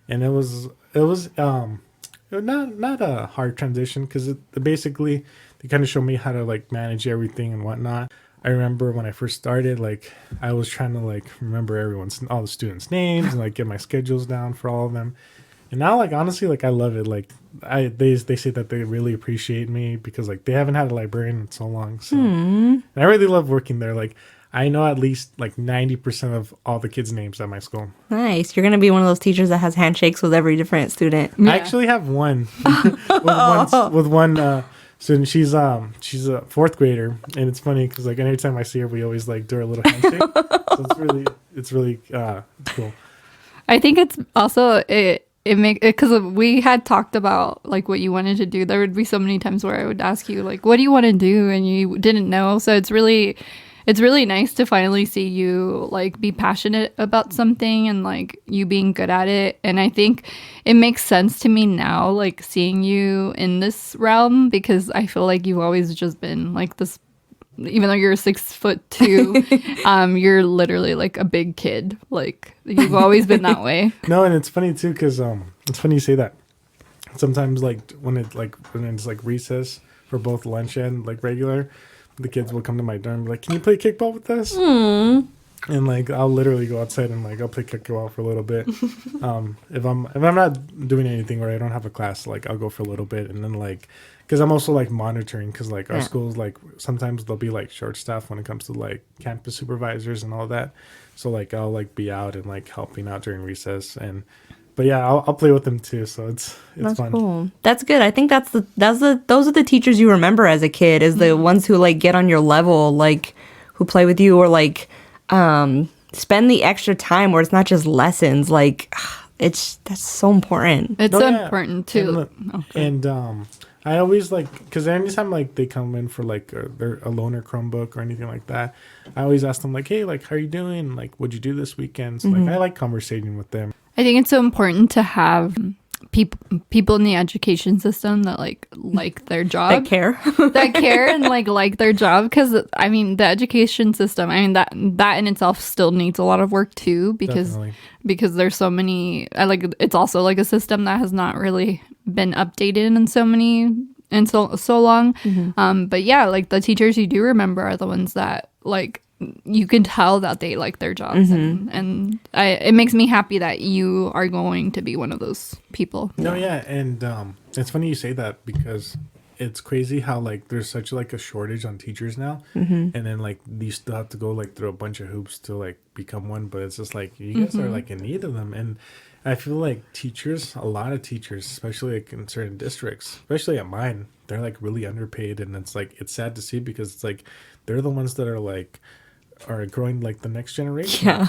And it was not a hard transition because basically they kind of showed me how to like manage everything and whatnot. I remember when I first started, like I was trying to like remember all the students' names and like get my schedules down for all of them. And now, like honestly, like I love it. Like they say that they really appreciate me because like they haven't had a librarian in so long. So and I really love working there. Like I know at least like 90% of all the kids' names at my school. Nice. You're going to be one of those teachers that has handshakes with every different student. Yeah. I actually have one with one student. She's a fourth grader, and it's funny because like anytime I see her, we always like do a little handshake. So it's really cool. I think it's also it make because we had talked about like what you wanted to do. There would be so many times where I would ask you like, what do you want to do, and you didn't know. So it's really nice to finally see you like be passionate about something and like you being good at it. And I think it makes sense to me now, like seeing you in this realm, because I feel like you've always just been like this. Even though you're 6'2", you're literally like a big kid. Like you've always been that way. No, and it's funny too because it's funny you say that. Sometimes like when it's like recess for both lunch and like regular, the kids will come to my dorm and be like, "Can you play kickball with us?" And like I'll literally go outside and like I'll play kickball for a little bit. If I'm not doing anything or I don't have a class, like I'll go for a little bit, and then like. Because I'm also like monitoring because like our schools, like sometimes they'll be like short staffed when it comes to like campus supervisors and all that. So like I'll like be out and like helping out during recess, but yeah, I'll play with them too. So it's That's fun. cool. That's good. I think those are the teachers you remember as a kid, is the ones who like get on your level, like who play with you or like spend the extra time where it's not just lessons. Like that's so important. It's No, so yeah. important too. And I always like, because anytime like they come in for like a loaner Chromebook or anything like that, I always ask them like, hey, like how are you doing? Like what'd you do this weekend? So like I like conversating with them. I think it's so important to have people in the education system that like their job, That care. that care and like their job, because I mean the education system, I mean that in itself still needs a lot of work too, because there's so many it's also like a system that has not really been updated in so long. But yeah, like the teachers you do remember are the ones that like you can tell that they like their jobs, and it makes me happy that you are going to be one of those people. No, yeah, and it's funny you say that because it's crazy how like there's such like a shortage on teachers now, and then like you still have to go like through a bunch of hoops to like become one, but it's just like you guys are like in need of them. And I feel like a lot of teachers, especially like in certain districts, especially at mine, they're like really underpaid, and it's sad to see because it's like they're the ones that are growing like the next generation. Yeah.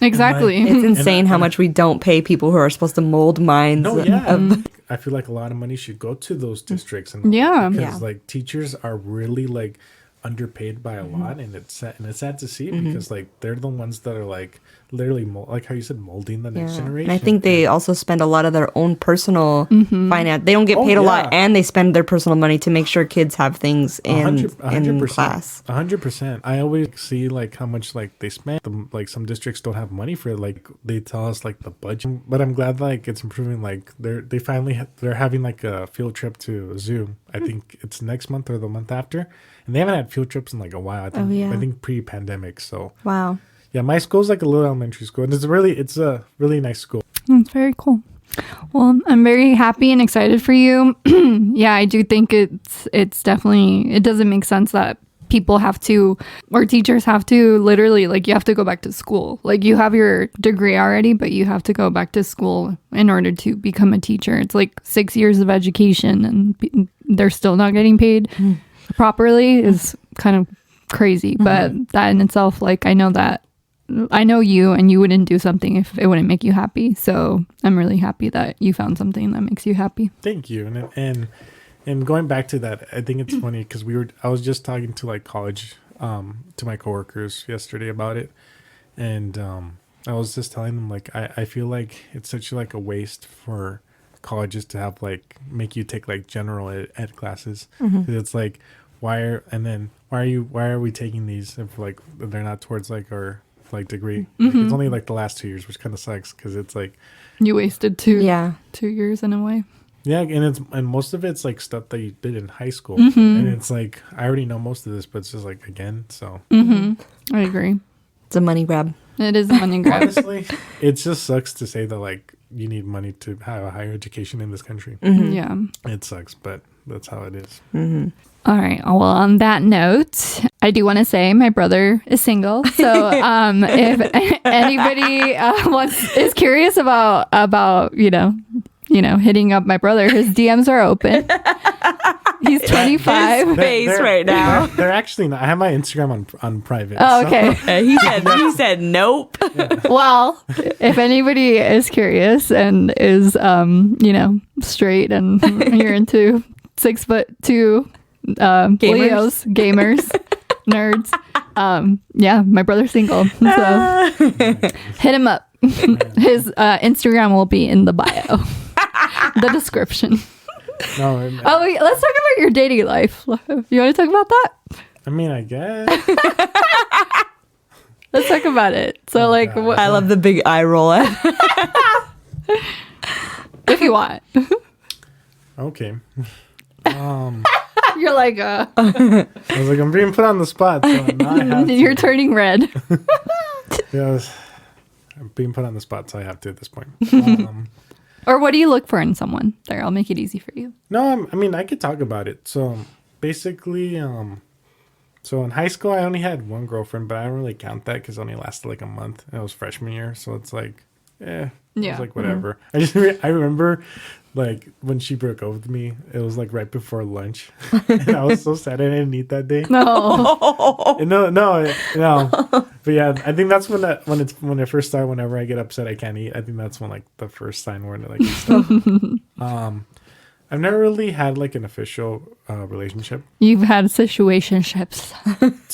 Exactly. It's insane how much we don't pay people who are supposed to mold minds. No, yeah. I feel like a lot of money should go to those districts, and because like teachers are really like underpaid by a lot, and it's sad to see because like they're the ones that are like literally like how you said, molding the next generation. And I think they also spend a lot of their own personal finance. They don't get paid a lot, and they spend their personal money to make sure kids have things in class. 100%. I always see like how much like they spend. Like some districts don't have money for it. Like they tell us like the budget, but I'm glad like it's improving. Like they're having like a field trip to a zoo I think it's next month or the month after, and they haven't had field trips in like a while. I think pre-pandemic. So Wow. yeah, my school's like a little elementary school, and it's a really nice school. That's very cool. Well, I'm very happy and excited for you. Yeah, I do think it's definitely, it doesn't make sense that people have to, or teachers have to literally, like, you have to go back to school. Like, you have your degree already, but you have to go back to school in order to become a teacher. It's like 6 years of education and they're still not getting paid properly is kind of crazy. But that in itself, like, I know you, and you wouldn't do something if it wouldn't make you happy. So I'm really happy that you found something that makes you happy. Thank you. And going back to that, I think it's funny because I was just talking to like college, to my coworkers yesterday about it. And I was just telling them like, I feel like it's such like a waste for colleges to have like, make you take like general ed classes. 'Cause it's like, why are we taking these if like they're not towards like our like degree? Like, it's only like the last 2 years, which kind of sucks because it's like You wasted 2 Yeah. 2 years in a way. yeah, and most of it's like stuff that you did in high school, and it's like I already know most of this, but it's just like again. So I agree. It's a money grab. It is a money grab. honestly, it just sucks to say that like you need money to have a higher education in this country. Yeah. It sucks, but that's how it is. All right. Well, on that note, I do want to say my brother is single. So if anybody is curious about hitting up my brother, his DMs are open. He's 25. Face right now. They're actually not. I have my Instagram on private. Oh, so- okay. He said nope. Well, if anybody is curious and is straight and you're into 6'2" Leos, gamers, nerds, yeah, my brother's single. So hit him up. His Instagram will be in the bio, the description. No, Oh, wait, let's talk about your dating life. You want to talk about that? I mean, I guess. Let's talk about it. So, like, God. what, I love the big eye roll. if you want, Okay. you're like, I was like, I'm being put on the spot, so now I have to. you're turning red. Yes. I'm being put on the spot, so I have to at this point. Or what do you look for in someone? There, I'll make it easy for you. No, I mean, I could talk about it. So basically, so in high school, I only had one girlfriend, but I don't really count that because it only lasted like a month. And it was freshman year. So it's like, it Yeah. was like whatever. I remember like when she broke up with me, it was like right before lunch. And I was so sad I didn't eat that day. No. No. But yeah, I think that's when it first started. Whenever I get upset, I can't eat. I think that's when like the first sign where like stuff. I've never really had like an official relationship You've had situationships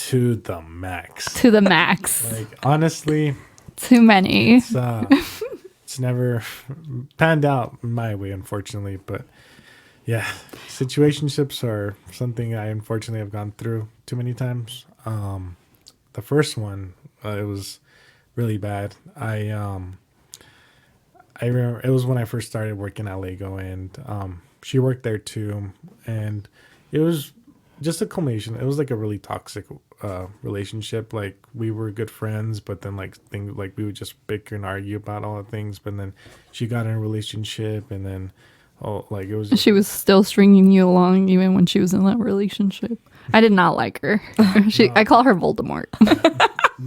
to the max. to the max. Like honestly, Too many. it's never panned out my way, unfortunately. But yeah, situationships are something I unfortunately have gone through too many times. The first one, it was really bad. I remember it was when I first started working at Lego, and she worked there too, and it was just a culmination. It was like a really toxic relationship. Like we were good friends, but then like things like we would just bicker and argue about all the things. But then she got in a relationship, and then like it was. She was still stringing you along even when she was in that relationship. I did not like her. I call her Voldemort.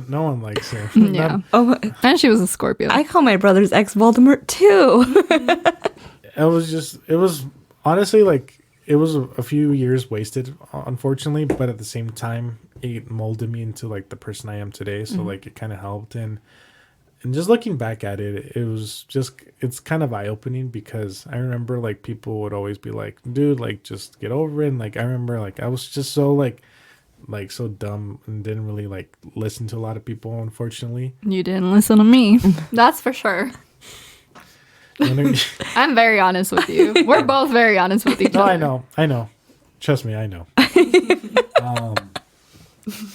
No one likes her. Yeah. Oh, And she was a Scorpio. I call my brother's ex Voldemort too. It was honestly like it was a few years wasted, unfortunately, but at the same time it molded me into like the person I am today. So like it kind of helped, and just looking back at it, it's kind of eye-opening because I remember like people would always be like, dude, like just get over it. And like I remember like I was just so like so dumb and didn't really like listen to a lot of people, unfortunately. You didn't listen to me. That's for sure. No, I'm very honest with you. We're both very honest with each other. I know. Trust me, I know.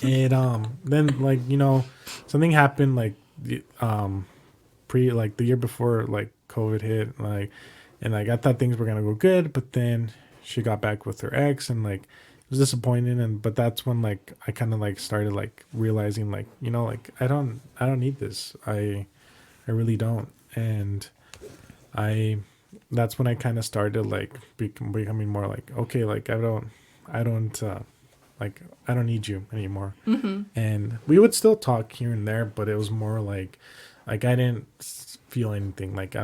Then like, something happened like the year before like COVID hit, like, and like I thought things were gonna go good, but then she got back with her ex, and like it was disappointing. And but that's when like I kind of like started like realizing like, you know, like I don't need this. I really don't. And I that's when I kind of started like becoming more like, okay, like I don't like I don't need you anymore. And we would still talk here and there, but it was more like I didn't feel anything like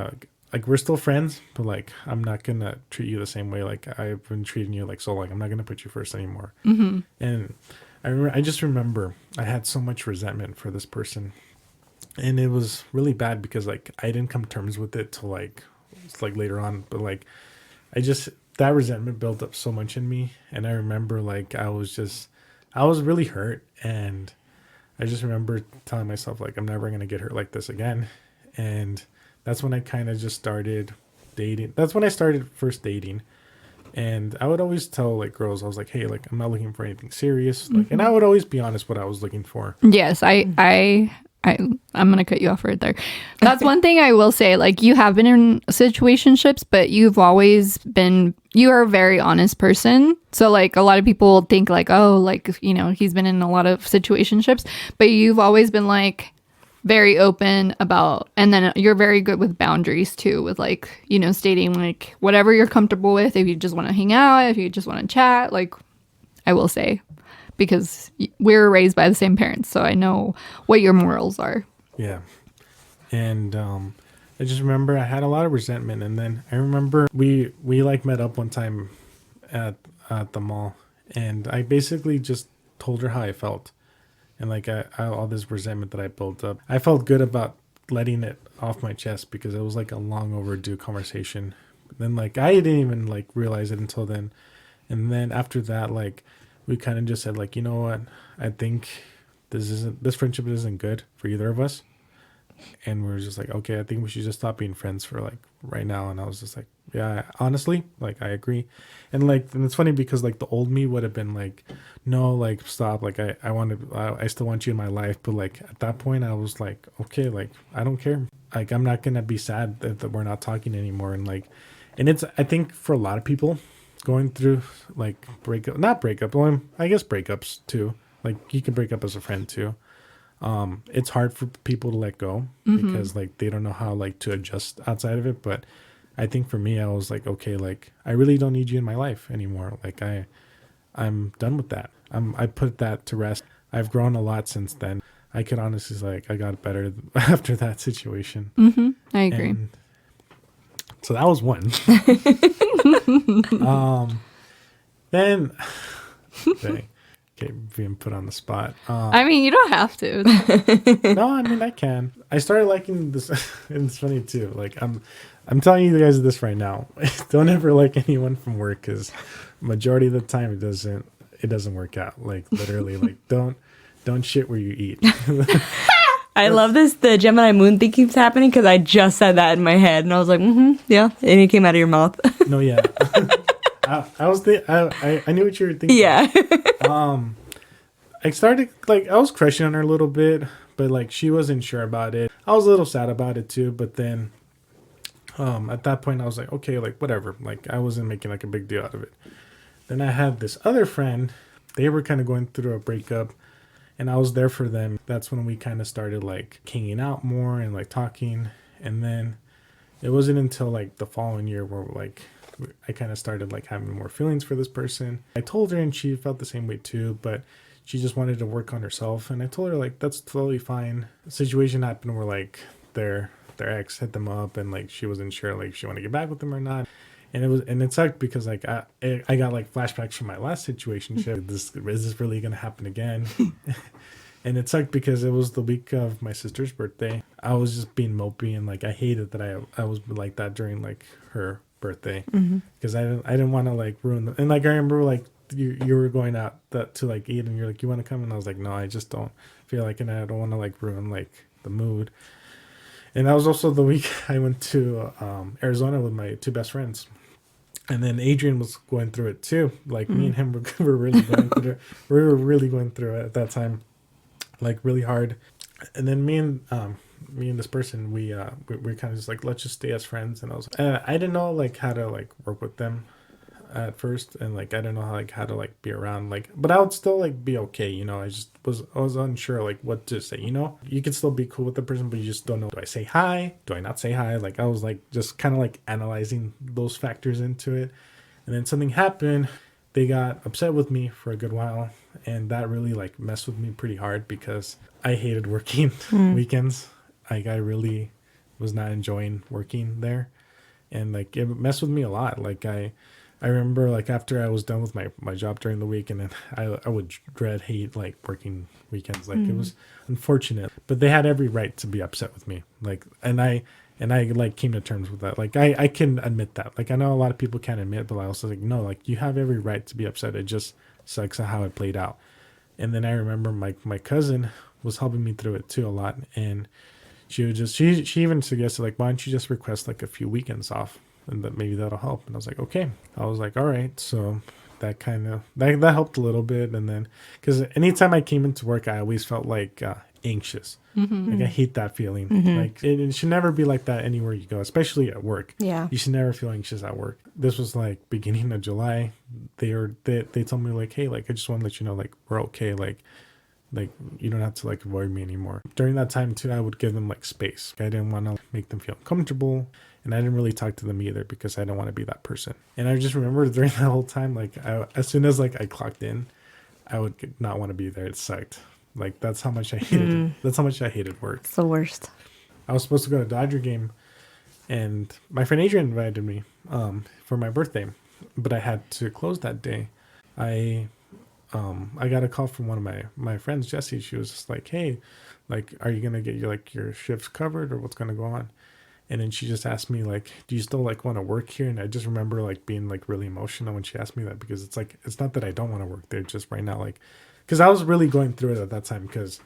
we're still friends, but like I'm not gonna treat you the same way like I've been treating you, like, so like I'm not gonna put you first anymore. And I just remember I had so much resentment for this person, and it was really bad because like I didn't come to terms with it till like it's like later on, but like I just, that resentment built up so much in me. And I remember like I was really hurt, and I just remember telling myself like I'm never going to get hurt like this again. And that's when I kind of just started dating. That's when I started first dating. And I would always tell like girls, I was like, hey, like I'm not looking for anything serious. Like, and I would always be honest what I was looking for. Yes, I'm gonna cut you off right there. That's one thing I will say. Like, you have been in situationships, but you are a very honest person. So like a lot of people think like, oh, like, you know, he's been in a lot of situationships, but you've always been like very open about, and then you're very good with boundaries too, with like, you know, stating like whatever you're comfortable with. If you just want to hang out, if you just want to chat, like, I will say, because we were raised by the same parents, so I know what your morals are. Yeah. And I just remember I had a lot of resentment. And then I remember we like met up one time at the mall, and I basically just told her how I felt. And like all this resentment that I built up, I felt good about letting it off my chest because it was like a long overdue conversation. Then like I didn't even like realize it until then. And then after that, like we kind of just said like, you know what, I think this friendship isn't good for either of us. And we were just like, okay, I think we should just stop being friends for like right now. And I was just like, yeah, honestly, like I agree. And like, and it's funny because like the old me would have been like, no, like stop. Like I still want you in my life. But like at that point I was like, okay, like I don't care. Like I'm not going to be sad that we're not talking anymore. And like, and it's, I think for a lot of people going through like not breakup, well, I guess breakups too. Like you can break up as a friend too. It's hard for people to let go because like they don't know how like to adjust outside of it. But I think for me, I was like, okay, like I really don't need you in my life anymore. Like I'm done with that. I put that to rest. I've grown a lot since then. I could honestly say like I got better after that situation. I agree. And so that was one. Then okay, being put on the spot. I mean, you don't have to. No, I mean I can. I started liking this, and it's funny too. Like I'm telling you guys this right now. Don't ever like anyone from work, because majority of the time it doesn't work out. Like literally, like don't shit where you eat. I love this. The Gemini moon thing keeps happening because I just said that in my head, and I was like, yeah, and it came out of your mouth. No, yeah. I knew what you were thinking. Yeah. I started like I was crushing on her a little bit, but like she wasn't sure about it. I was a little sad about it too, but then at that point I was like, okay, like whatever. Like I wasn't making like a big deal out of it. Then I had this other friend. They were kind of going through a breakup, and I was there for them. That's when we kind of started like hanging out more and like talking. And then it wasn't until like the following year where like I kind of started like having more feelings for this person. I told her, and she felt the same way too, but she just wanted to work on herself. And I told her like that's totally fine. The situation happened where like their ex hit them up, and like she wasn't sure like if she wanted to get back with them or not. And it sucked because like I got like flashbacks from my last situationship. Is this really gonna happen again? And it sucked because it was the week of my sister's birthday. I was just being mopey, and like I hated that I was like that during like her birthday, because I didn't want to like ruin them. And like I remember like you were going out to like eat, and you're like, you want to come? And I was like, no, I just don't feel like, and I don't want to like ruin like the mood. And that was also the week I went to Arizona with my two best friends. And then Adrian was going through it too. Like me and him were really going through it. We were really going through it at that time, like really hard. And then me and this person, we kind of just like, let's just stay as friends. And I was I didn't know like how to like work with them. at first, and like I don't know how to like be around, like, but I would still like be okay, you know. I was unsure like what to say, you know. You can still be cool with the person, but you just don't know, do I say hi, do I not say hi? Like I was like just kind of like analyzing those factors into it. And then something happened. They got upset with me for a good while, and that really like messed with me pretty hard because I hated working weekends. Like I really was not enjoying working there, and like it messed with me a lot. Like I remember like after I was done with my job during the week, and then I would hate like working weekends. Like it was unfortunate, but they had every right to be upset with me. Like and I like came to terms with that. Like I can admit that. Like I know a lot of people can't admit, but I also like no, like you have every right to be upset. It just sucks at how it played out. And then I remember my cousin was helping me through it too a lot, and she even suggested like, why don't you just request like a few weekends off, and that maybe that'll help. And I was like, okay. I was like, all right. So that kind of that helped a little bit. And then because anytime I came into work, I always felt like anxious. Like I hate that feeling. Like it should never be like that anywhere you go, especially at work. Yeah. You should never feel anxious at work. This was like beginning of July. They told me like, hey, like I just want to let you know like we're okay. Like you don't have to like avoid me anymore. During that time too, I would give them like space. I didn't want to make them feel comfortable, and I didn't really talk to them either because I didn't want to be that person. And I just remember during that whole time, like as soon as like I clocked in, I would not want to be there. It sucked. Like that's how much I hated it. That's how much I hated work. It's the worst. I was supposed to go to a Dodger game, and my friend Adrian invited me for my birthday, but I had to close that day. I got a call from one of my friends, Jessie. She was just like, hey, like, are you going to get your shifts covered or what's going to go on? And then she just asked me like, do you still like want to work here? And I just remember like being like really emotional when she asked me that, because it's like, it's not that I don't want to work there, just right now, like, because I was really going through it at that time because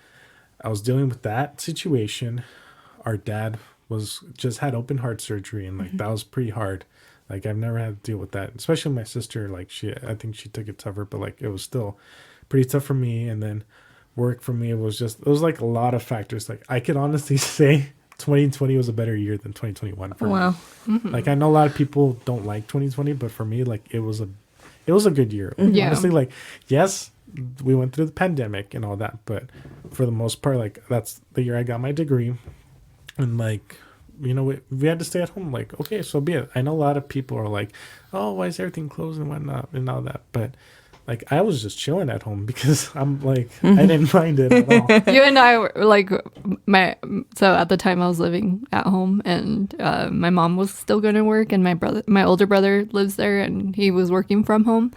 I was dealing with that situation. Our dad had open heart surgery, and like that was pretty hard. Like I've never had to deal with that, especially my sister. Like I think she took it tougher, but like it was still pretty tough for me. And then work for me, it was like a lot of factors. Like I could honestly say 2020 was a better year than 2021 for me. Like I know a lot of people don't like 2020, but for me, like it was a good year. Yeah. Honestly, like yes, we went through the pandemic and all that, but for the most part, like that's the year I got my degree, and like, you know, we had to stay at home. Like, okay, so be it. I know a lot of people are like, oh, why is everything closed and whatnot and all that, but like I was just chilling at home because I'm like I didn't mind it at all. You and I were like so at the time I was living at home, and my mom was still going to work, and my older brother lives there, and he was working from home.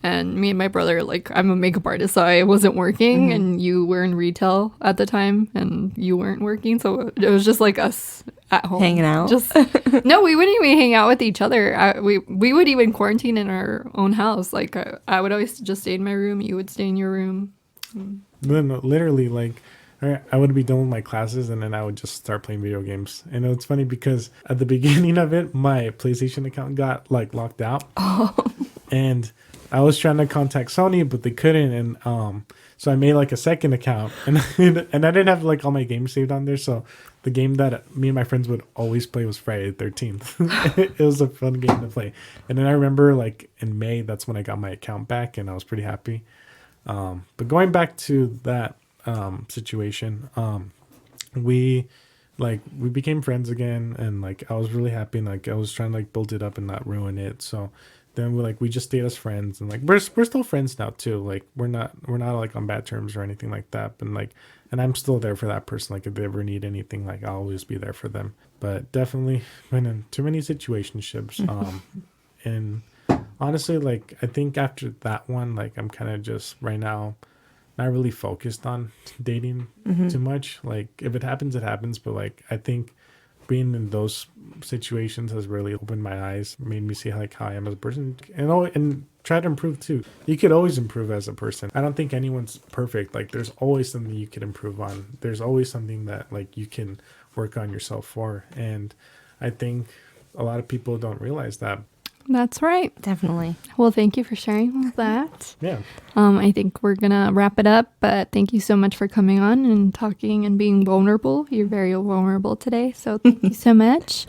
And me and my brother, like, I'm a makeup artist, so I wasn't working, and you were in retail at the time, and you weren't working, so it was just like us at home Hanging out? Just no, we wouldn't even hang out with each other. We would even quarantine in our own house. Like I would always just stay in my room. You would stay in your room. Then literally, like, I would be done with my classes, and then I would just start playing video games. And it's funny because at the beginning of it, my PlayStation account got like locked out, and I was trying to contact Sony, but they couldn't, and so I made like a second account, and I didn't have like all my games saved on there. So the game that me and my friends would always play was Friday the 13th. It was a fun game to play. And then I remember like in May, that's when I got my account back, and I was pretty happy. But going back to that situation, we became friends again, and like I was really happy, and like I was trying to like build it up and not ruin it. So then we just stayed as friends, and like we're still friends now too. Like we're not like on bad terms or anything like that. But like, and I'm still there for that person. Like if they ever need anything, like I'll always be there for them. But definitely been in too many situationships. And honestly, like I think after that one, like I'm kind of just right now not really focused on dating too much. Like if it happens, it happens. But like I think being in those situations has really opened my eyes, made me see like how I am as a person, and try to improve too. You could always improve as a person. I don't think anyone's perfect. Like there's always something you could improve on. There's always something that like you can work on yourself for. And I think a lot of people don't realize that. That's right. Definitely. Well, thank you for sharing all that. Yeah. I think we're going to wrap it up, but thank you so much for coming on and talking and being vulnerable. You're very vulnerable today, so thank you so much.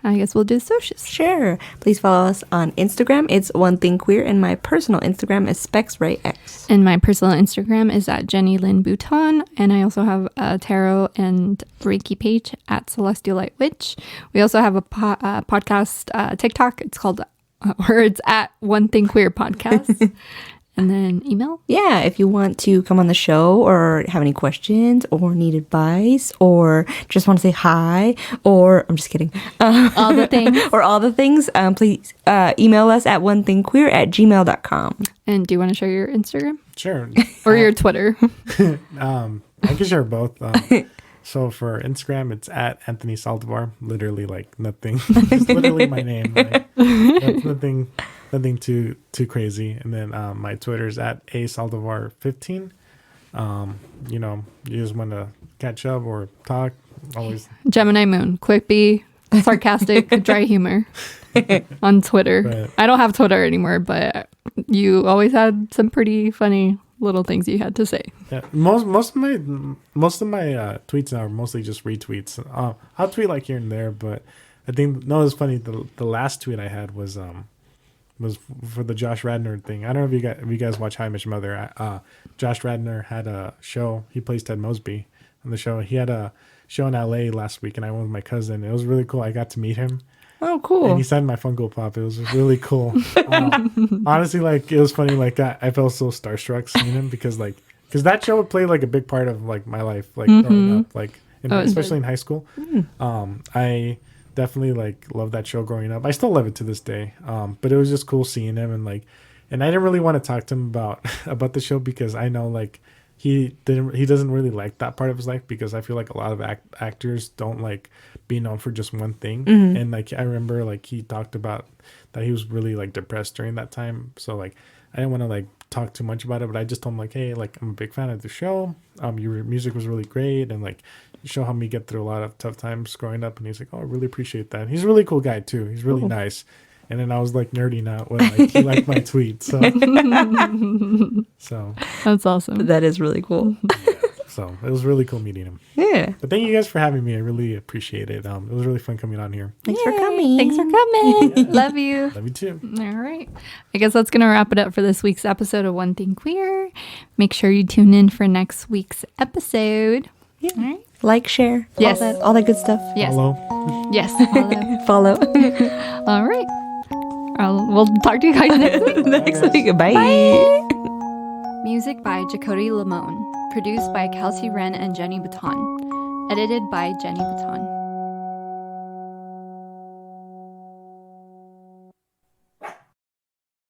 I guess we'll do socials. Sure. Please follow us on Instagram. It's One Thing Queer, and my personal Instagram is SpexRayX. And my personal Instagram is at Jenny Lynn Bouton. And I also have a tarot and Reiki page at Celestial Light Witch. We also have a podcast TikTok. It's called, or it's at One Thing Queer Podcast. And then email. Yeah, if you want to come on the show or have any questions or need advice or just want to say hi or I'm just kidding. All the things. Or all the things, please email us at onethingqueer@gmail.com. And do you want to share your Instagram? Sure. Or your Twitter? I can share both. So for Instagram, it's at Anthony Saldivar. Literally like nothing. It's literally my name. Like, that's nothing too crazy. And then my Twitter is at asaldivar15. You know, you just want to catch up or talk. Always Gemini Moon. Quippy, sarcastic, dry humor on Twitter. But- I don't have Twitter anymore, but you always had some pretty funny little things you had to say. Yeah, most of my tweets now are mostly just retweets. I'll tweet like here and there, but I think it's funny. The last tweet I had was for the Josh Radnor thing. I don't know if you guys watch How I Met Your Mother. Josh Radnor had a show. He plays Ted Mosby on the show. He had a show in LA last week, and I went with my cousin. It was really cool. I got to meet him. Oh, cool. And he signed my Funko Pop. It was really cool. Honestly, like it was funny. Like I felt so starstruck seeing him because that show would play like a big part of like my life, like growing up, like especially in high school. I definitely like love that show growing up. I still love it to this day. But it was just cool seeing him and I didn't really want to talk to him about the show because I know like he doesn't really like that part of his life because I feel like a lot of actors don't like being known for just one thing. And like I remember like he talked about that he was really like depressed during that time. So like I didn't want to like talk too much about it, but I just told him like, hey, like I'm a big fan of the show. Your music was really great and like the show helped me get through a lot of tough times growing up. And he's like, oh, I really appreciate that. And he's a really cool guy too. He's really nice. And then I was like nerding out when like he liked my tweet. So That's awesome. That is really cool. yeah. So it was really cool meeting him. Yeah. But thank you guys for having me. I really appreciate it. It was really fun coming on here. Thanks for coming. Thanks for coming. Love you. Love you too. All right. I guess that's going to wrap it up for this week's episode of One Thing Queer. Make sure you tune in for next week's episode. Yeah. All right. Like, share. Yes. All that good stuff. Yes. Hello. Yes. Follow. All right. We'll talk to you guys next week. Next week. Bye. Music by Jacody Lamone. Produced by Kelsey Wren and Jenny Bouton. Edited by Jenny Bouton.